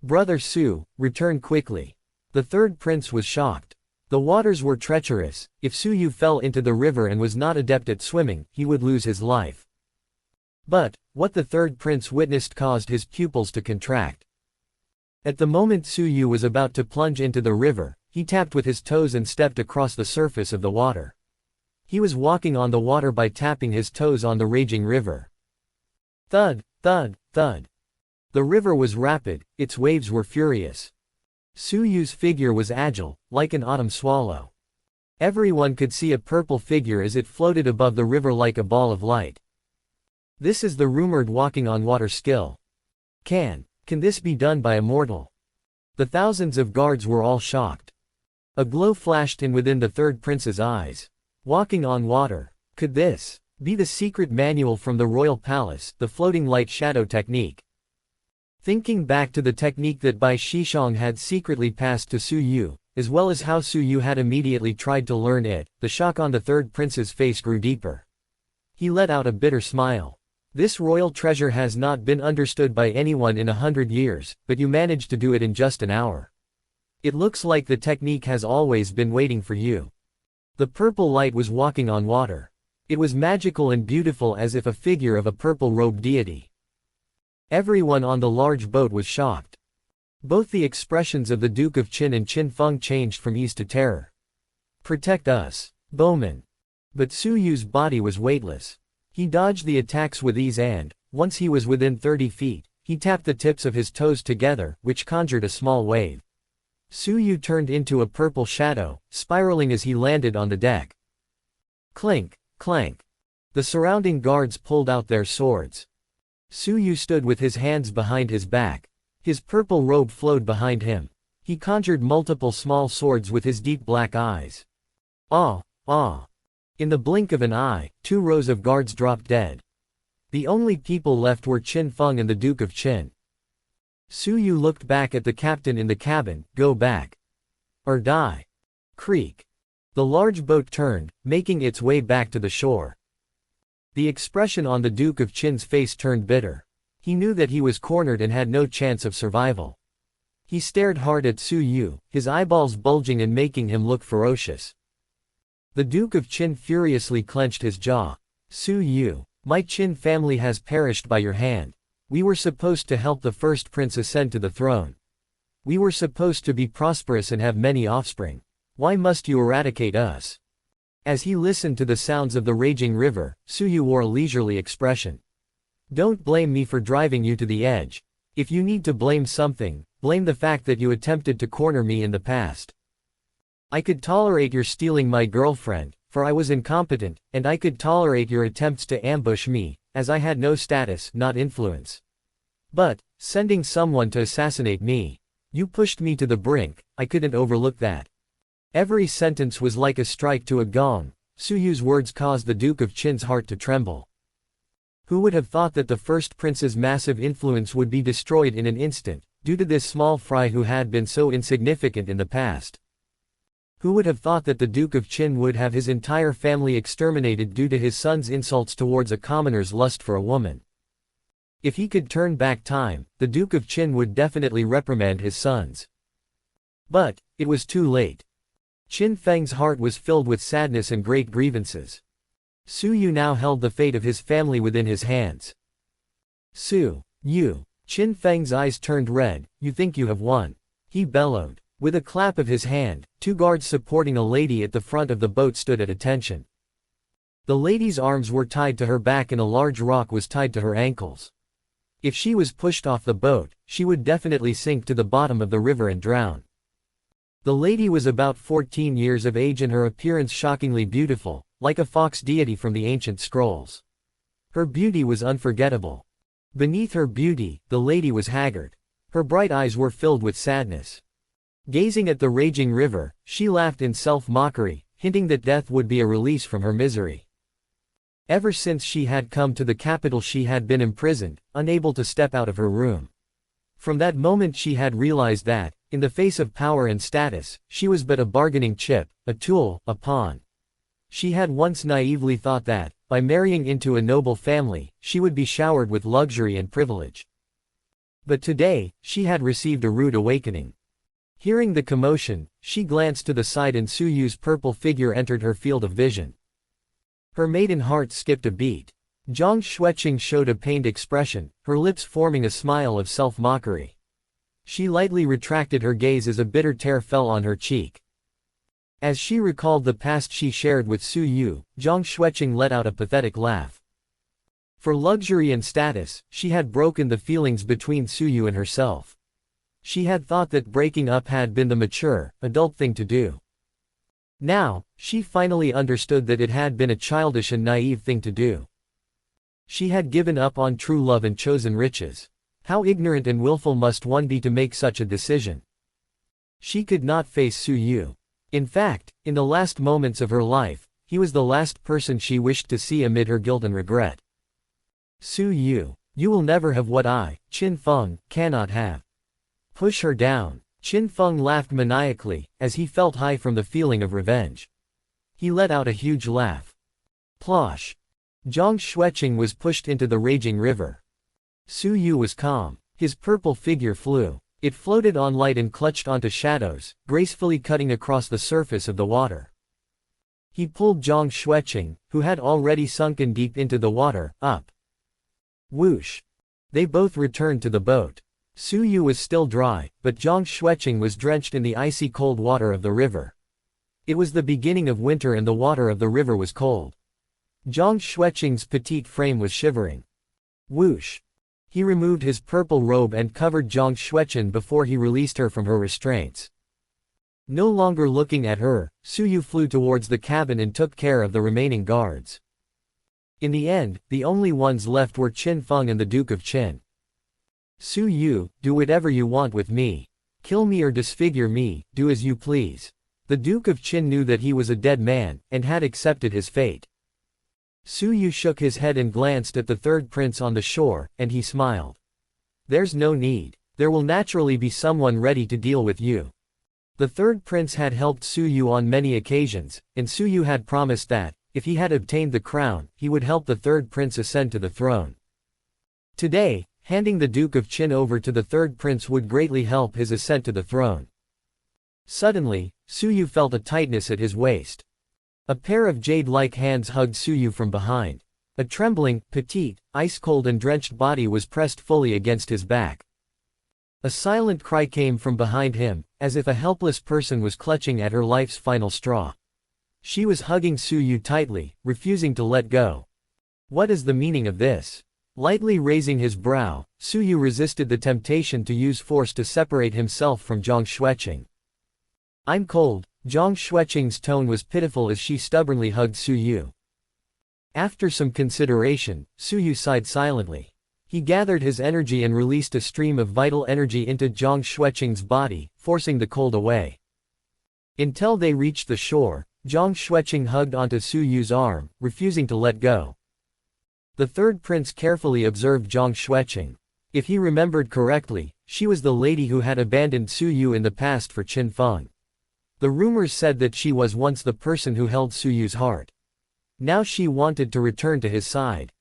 Brother Su, return quickly. The third prince was shocked. The waters were treacherous. If Su Yu fell into the river and was not adept at swimming, he would lose his life. But, what the third prince witnessed caused his pupils to contract. At the moment Su Yu was about to plunge into the river, he tapped with his toes and stepped across the surface of the water. He was walking on the water by tapping his toes on the raging river. Thud, thud, thud. The river was rapid, its waves were furious. Su Yu's figure was agile, like an autumn swallow. Everyone could see a purple figure as it floated above the river like a ball of light. This is the rumored walking on water skill. Can this be done by a mortal? The thousands of guards were all shocked. A glow flashed in within the third prince's eyes. Walking on water. Could this be the secret manual from the royal palace, the floating light shadow technique? Thinking back to the technique that Bai Shishong had secretly passed to Su Yu, as well as how Su Yu had immediately tried to learn it, the shock on the third prince's face grew deeper. He let out a bitter smile. This royal treasure has not been understood by anyone in 100 years, but you managed to do it in just an hour. It looks like the technique has always been waiting for you. The purple light was walking on water. It was magical and beautiful as if a figure of a purple-robed deity. Everyone on the large boat was shocked. Both the expressions of the Duke of Qin and Qin Feng changed from ease to terror. Protect us, bowman. But Su Yu's body was weightless. He dodged the attacks with ease and, once he was within 30 feet, he tapped the tips of his toes together, which conjured a small wave. Su Yu turned into a purple shadow, spiraling as he landed on the deck. Clink, clank. The surrounding guards pulled out their swords. Su Yu stood with his hands behind his back. His purple robe flowed behind him. He conjured multiple small swords with his deep black eyes. Ah, ah. In the blink of an eye, 2 rows of guards dropped dead. The only people left were Qin Feng and the Duke of Qin. Su Yu looked back at the captain in the cabin. Go back. Or die. Creak. The large boat turned, making its way back to the shore. The expression on the Duke of Qin's face turned bitter. He knew that he was cornered and had no chance of survival. He stared hard at Su Yu, his eyeballs bulging and making him look ferocious. The Duke of Qin furiously clenched his jaw. Su Yu, my Qin family has perished by your hand. We were supposed to help the first prince ascend to the throne. We were supposed to be prosperous and have many offspring. Why must you eradicate us? As he listened to the sounds of the raging river, Su Yu wore a leisurely expression. Don't blame me for driving you to the edge. If you need to blame something, blame the fact that you attempted to corner me in the past. I could tolerate your stealing my girlfriend, for I was incompetent, and I could tolerate your attempts to ambush me, as I had no status, not influence. But, sending someone to assassinate me. You pushed me to the brink, I couldn't overlook that. Every sentence was like a strike to a gong. Su Yu's words caused the Duke of Qin's heart to tremble. Who would have thought that the first prince's massive influence would be destroyed in an instant, due to this small fry who had been so insignificant in the past? Who would have thought that the Duke of Qin would have his entire family exterminated due to his son's insults towards a commoner's lust for a woman? If he could turn back time, the Duke of Qin would definitely reprimand his sons. But, it was too late. Qin Feng's heart was filled with sadness and great grievances. Su Yu now held the fate of his family within his hands. Su Yu. Qin Feng's eyes turned red. You think you have won? He bellowed. With a clap of his hand, 2 guards supporting a lady at the front of the boat stood at attention. The lady's arms were tied to her back and a large rock was tied to her ankles. If she was pushed off the boat, she would definitely sink to the bottom of the river and drown. The lady was about 14 years of age and her appearance shockingly beautiful, like a fox deity from the ancient scrolls. Her beauty was unforgettable. Beneath her beauty, the lady was haggard. Her bright eyes were filled with sadness. Gazing at the raging river, she laughed in self-mockery, hinting that death would be a release from her misery. Ever since she had come to the capital she had been imprisoned, unable to step out of her room. From that moment she had realized that, in the face of power and status, she was but a bargaining chip, a tool, a pawn. She had once naively thought that, by marrying into a noble family, she would be showered with luxury and privilege. But today, she had received a rude awakening. Hearing the commotion, she glanced to the side and Su Yu's purple figure entered her field of vision. Her maiden heart skipped a beat. Zhang Xueqing showed a pained expression, her lips forming a smile of self-mockery. She lightly retracted her gaze as a bitter tear fell on her cheek. As she recalled the past she shared with Su Yu, Zhang Xueqing let out a pathetic laugh. For luxury and status, she had broken the feelings between Su Yu and herself. She had thought that breaking up had been the mature, adult thing to do. Now, she finally understood that it had been a childish and naive thing to do. She had given up on true love and chosen riches. How ignorant and willful must one be to make such a decision? She could not face Su Yu. In fact, in the last moments of her life, he was the last person she wished to see amid her guilt and regret. Su Yu, you will never have what I, Qin Feng, cannot have. Push her down. Qin Feng laughed maniacally, as he felt high from the feeling of revenge. He let out a huge laugh. Plosh. Zhang Xueqing was pushed into the raging river. Su Yu was calm. His purple figure flew. It floated on light and clutched onto shadows, gracefully cutting across the surface of the water. He pulled Zhang Xueqing, who had already sunken deep into the water, up. Whoosh. They both returned to the boat. Su Yu was still dry, but Zhang Xueqing was drenched in the icy cold water of the river. It was the beginning of winter and the water of the river was cold. Zhang Xueqing's petite frame was shivering. Whoosh! He removed his purple robe and covered Zhang Xueqing before he released her from her restraints. No longer looking at her, Su Yu flew towards the cabin and took care of the remaining guards. In the end, the only ones left were Qin Feng and the Duke of Qin. Su Yu, do whatever you want with me. Kill me or disfigure me, do as you please. The Duke of Qin knew that he was a dead man, and had accepted his fate. Su Yu shook his head and glanced at the third prince on the shore, and he smiled. There's no need. There will naturally be someone ready to deal with you. The third prince had helped Su Yu on many occasions, and Su Yu had promised that, if he had obtained the crown, he would help the third prince ascend to the throne. Today, handing the Duke of Qin over to the third prince would greatly help his ascent to the throne. Suddenly, Su Yu felt a tightness at his waist. A pair of jade-like hands hugged Su Yu from behind. A trembling, petite, ice-cold and drenched body was pressed fully against his back. A silent cry came from behind him, as if a helpless person was clutching at her life's final straw. She was hugging Su Yu tightly, refusing to let go. What is the meaning of this? Lightly raising his brow, Su Yu resisted the temptation to use force to separate himself from Zhang Xueqing. I'm cold. Zhang Xueqing's tone was pitiful as she stubbornly hugged Su Yu. After some consideration, Su Yu sighed silently. He gathered his energy and released a stream of vital energy into Zhang Xueqing's body, forcing the cold away. Until they reached the shore, Zhang Xueqing hugged onto Su Yu's arm, refusing to let go. The third prince carefully observed Zhang Xueqing. If he remembered correctly, she was the lady who had abandoned Su Yu in the past for Qin Feng. The rumors said that she was once the person who held Su Yu's heart. Now she wanted to return to his side.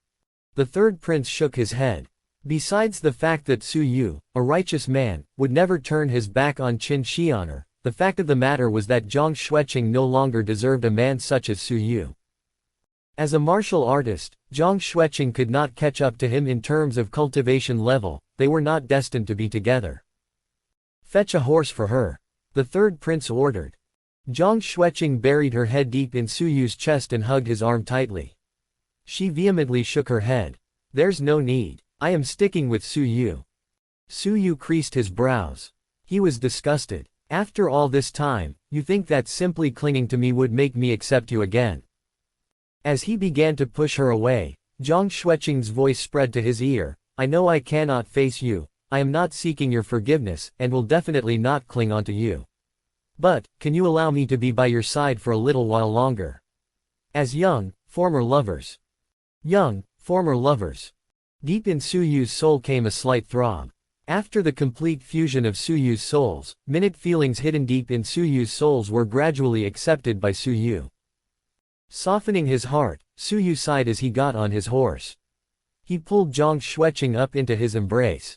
The third prince shook his head. Besides the fact that Su Yu, a righteous man, would never turn his back on Qin Xianer, the fact of the matter was that Zhang Xueqing no longer deserved a man such as Su Yu. As a martial artist, Zhang Xueqing could not catch up to him in terms of cultivation level. They were not destined to be together. Fetch a horse for her. The third prince ordered. Zhang Xueqing buried her head deep in Su Yu's chest and hugged his arm tightly. She vehemently shook her head. There's no need. I am sticking with Su Yu. Su Yu creased his brows. He was disgusted. After all this time, you think that simply clinging to me would make me accept you again? As he began to push her away, Zhang Xueqing's voice spread to his ear. I know I cannot face you. I am not seeking your forgiveness, and will definitely not cling onto you. But, can you allow me to be by your side for a little while longer? As young, former lovers. Young, former lovers. Deep in Su Yu's soul came a slight throb. After the complete fusion of Su Yu's souls, minute feelings hidden deep in Su Yu's souls were gradually accepted by Su Yu. Softening his heart, Su Yu sighed as he got on his horse. He pulled Zhang Xueqing up into his embrace.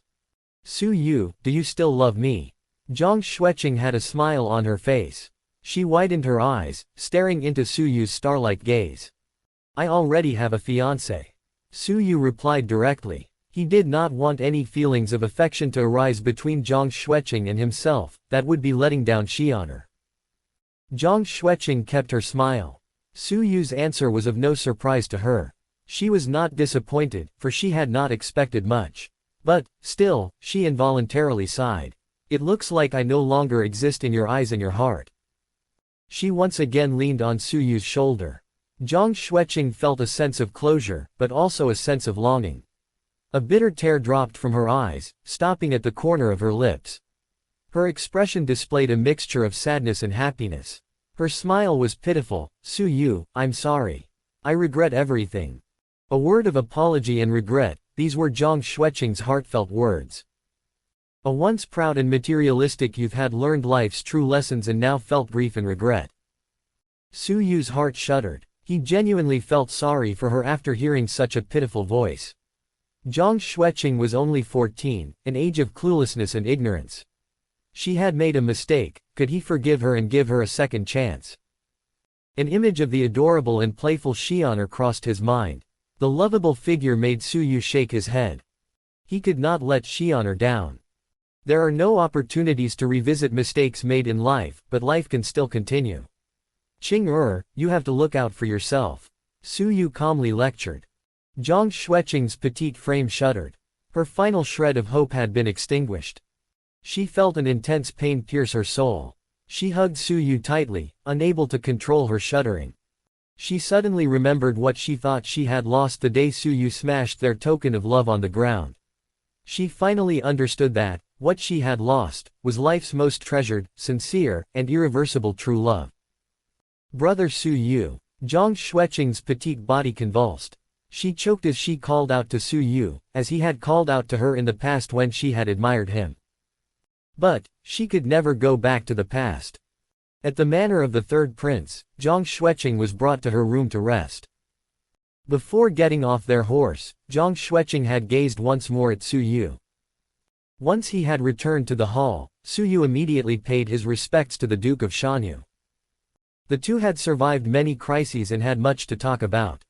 Su Yu, do you still love me? Zhang Xueqing had a smile on her face. She widened her eyes, staring into Su Yu's starlight gaze. I already have a fiancée. Su Yu replied directly. He did not want any feelings of affection to arise between Zhang Xueqing and himself. That would be letting down Xianer. Zhang Xueqing kept her smile. Su Yu's answer was of no surprise to her. She was not disappointed, for she had not expected much. But, still, she involuntarily sighed. It looks like I no longer exist in your eyes and your heart. She once again leaned on Su Yu's shoulder. Zhang Xueqing felt a sense of closure, but also a sense of longing. A bitter tear dropped from her eyes, stopping at the corner of her lips. Her expression displayed a mixture of sadness and happiness. Her smile was pitiful. Su Yu, I'm sorry. I regret everything. A word of apology and regret. These were Zhang Xueqing's heartfelt words. A once proud and materialistic youth had learned life's true lessons and now felt grief and regret. Su Yu's heart shuddered. He genuinely felt sorry for her after hearing such a pitiful voice. Zhang Xueqing was only 14, an age of cluelessness and ignorance. She had made a mistake. Could he forgive her and give her a second chance? An image of the adorable and playful Xianer crossed his mind. The lovable figure made Su Yu shake his head. He could not let Xianer down. There are no opportunities to revisit mistakes made in life, but life can still continue. Qing you have to look out for yourself. Su Yu calmly lectured. Zhang Xueqing's petite frame shuddered. Her final shred of hope had been extinguished. She felt an intense pain pierce her soul. She hugged Su Yu tightly, unable to control her shuddering. She suddenly remembered what she thought she had lost the day Su Yu smashed their token of love on the ground. She finally understood that, what she had lost, was life's most treasured, sincere, and irreversible true love. Brother Su Yu. Zhang Xueqing's petite body convulsed. She choked as she called out to Su Yu, as he had called out to her in the past when she had admired him. But, she could never go back to the past. At the manor of the third prince, Zhang Xueqing was brought to her room to rest. Before getting off their horse, Zhang Xueqing had gazed once more at Su Yu. Once he had returned to the hall, Su Yu immediately paid his respects to the Duke of Shanyu. The two had survived many crises and had much to talk about.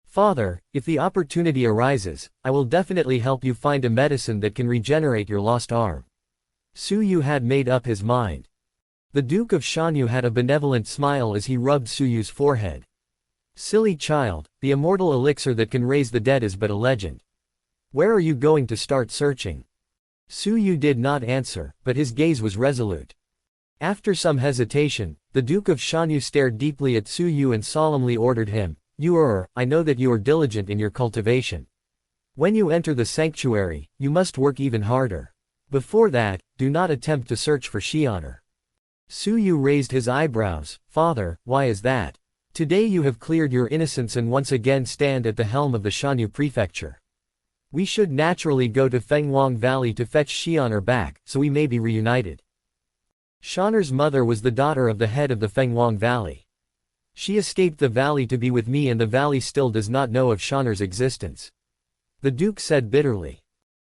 Father, if the opportunity arises, I will definitely help you find a medicine that can regenerate your lost arm. Su Yu had made up his mind. The Duke of Shanyu had a benevolent smile as he rubbed Su Yu's forehead. Silly child, the immortal elixir that can raise the dead is but a legend. Where are you going to start searching? Su Yu did not answer, but his gaze was resolute. After some hesitation, the Duke of Shanyu stared deeply at Su Yu and solemnly ordered him, I know that you are diligent in your cultivation. When you enter the sanctuary, you must work even harder. Before that, do not attempt to search for Xianer. Su Yu raised his eyebrows. Father, why is that? Today you have cleared your innocence and once again stand at the helm of the Shanyu prefecture. We should naturally go to Fenghuang Valley to fetch Xianer back, so we may be reunited. Xianer's mother was the daughter of the head of the Fenghuang Valley. She escaped the valley to be with me and the valley still does not know of Xianer's existence. The Duke said bitterly.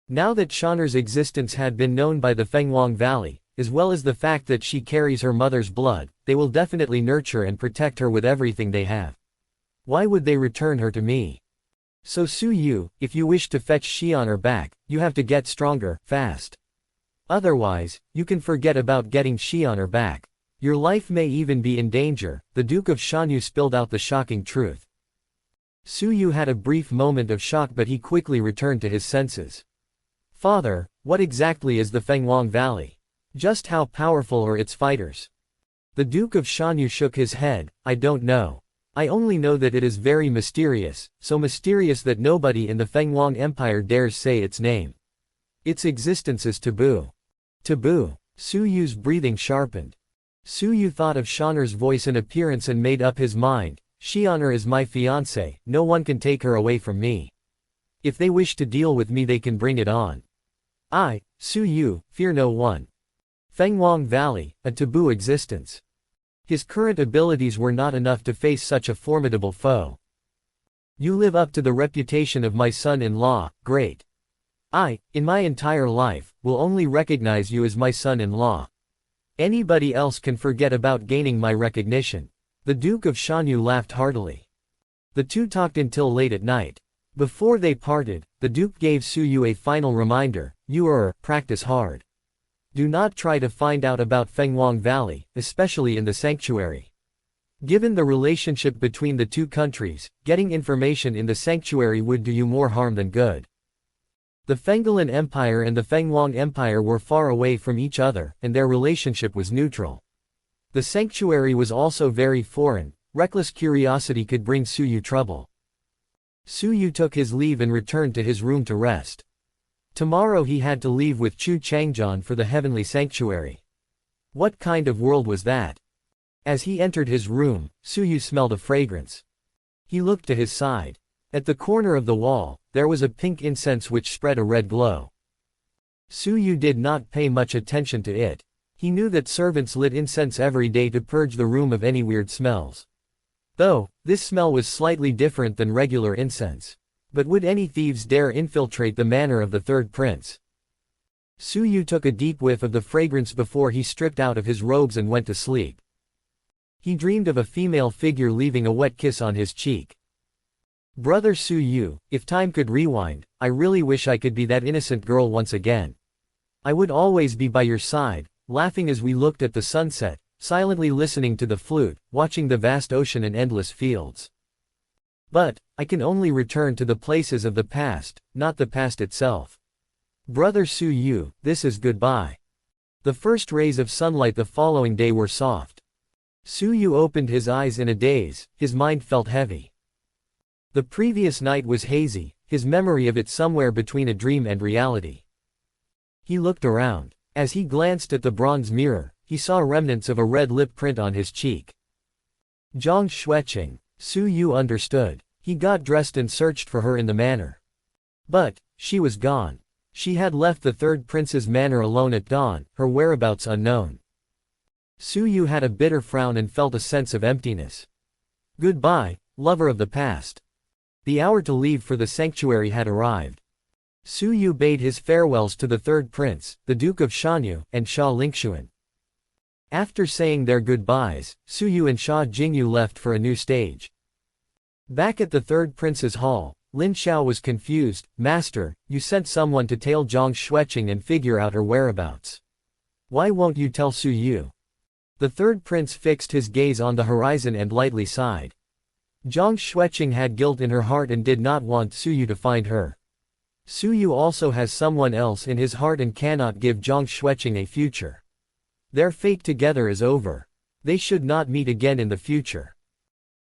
Now that Xianer's existence had been known by the Fenghuang Valley, as well as the fact that she carries her mother's blood, they will definitely nurture and protect her with everything they have. Why would they return her to me? So Su Yu, if you wish to fetch Xianer back, you have to get stronger, fast. Otherwise, you can forget about getting Xianer back. Your life may even be in danger. The Duke of Shanyu spilled out the shocking truth. Su Yu had a brief moment of shock but he quickly returned to his senses. Father, what exactly is the Fenghuang Valley? Just how powerful are its fighters? The Duke of Shanyu shook his head. I don't know. I only know that it is very mysterious, so mysterious that nobody in the Fenghuang Empire dares say its name. Its existence is taboo. Taboo. Su Yu's breathing sharpened. Su Yu thought of Xianer's voice and appearance and made up his mind. Xianer is my fiancée, no one can take her away from me. If they wish to deal with me they can bring it on. I, Su Yu, fear no one. Fenghuang Valley, a taboo existence. His current abilities were not enough to face such a formidable foe. You live up to the reputation of my son-in-law, great. I, in my entire life, will only recognize you as my son-in-law. Anybody else can forget about gaining my recognition. The Duke of Shanyu laughed heartily. The two talked until late at night. Before they parted, the Duke gave Su Yu a final reminder, practice hard. Do not try to find out about Fenghuang Valley, especially in the sanctuary. Given the relationship between the two countries, getting information in the sanctuary would do you more harm than good. The Fenghuang Empire and the Fenghuang Empire were far away from each other, and their relationship was neutral. The sanctuary was also very foreign. Reckless curiosity could bring Su Yu trouble. Su Yu took his leave and returned to his room to rest. Tomorrow he had to leave with Chu Changjian for the heavenly sanctuary. What kind of world was that? As he entered his room, Su Yu smelled a fragrance. He looked to his side. At the corner of the wall, there was a pink incense which spread a red glow. Su Yu did not pay much attention to it. He knew that servants lit incense every day to purge the room of any weird smells. Though, this smell was slightly different than regular incense. But would any thieves dare infiltrate the manor of the third prince? Su Yu took a deep whiff of the fragrance before he stripped out of his robes and went to sleep. He dreamed of a female figure leaving a wet kiss on his cheek. Brother Su Yu, if time could rewind, I really wish I could be that innocent girl once again. I would always be by your side, laughing as we looked at the sunset, silently listening to the flute, watching the vast ocean and endless fields. But, I can only return to the places of the past, not the past itself. Brother Su Yu, this is goodbye. The first rays of sunlight the following day were soft. Su Yu opened his eyes in a daze, his mind felt heavy. The previous night was hazy, his memory of it somewhere between a dream and reality. He looked around. As he glanced at the bronze mirror, he saw remnants of a red lip print on his cheek. Zhang Xueqing. Su Yu understood. He got dressed and searched for her in the manor. But, she was gone. She had left the third prince's manor alone at dawn, her whereabouts unknown. Su Yu had a bitter frown and felt a sense of emptiness. Goodbye, lover of the past. The hour to leave for the sanctuary had arrived. Su Yu bade his farewells to the third prince, the Duke of Shanyu, and Sha Lingxuan. After saying their goodbyes, Su Yu and Sha Jingyu left for a new stage. Back at the third prince's hall, Lin Xiao was confused. Master, you sent someone to tail Zhang Xueqing and figure out her whereabouts. Why won't you tell Su Yu? The third prince fixed his gaze on the horizon and lightly sighed. Zhang Xueqing had guilt in her heart and did not want Su Yu to find her. Su Yu also has someone else in his heart and cannot give Zhang Xueqing a future. Their fate together is over. They should not meet again in the future.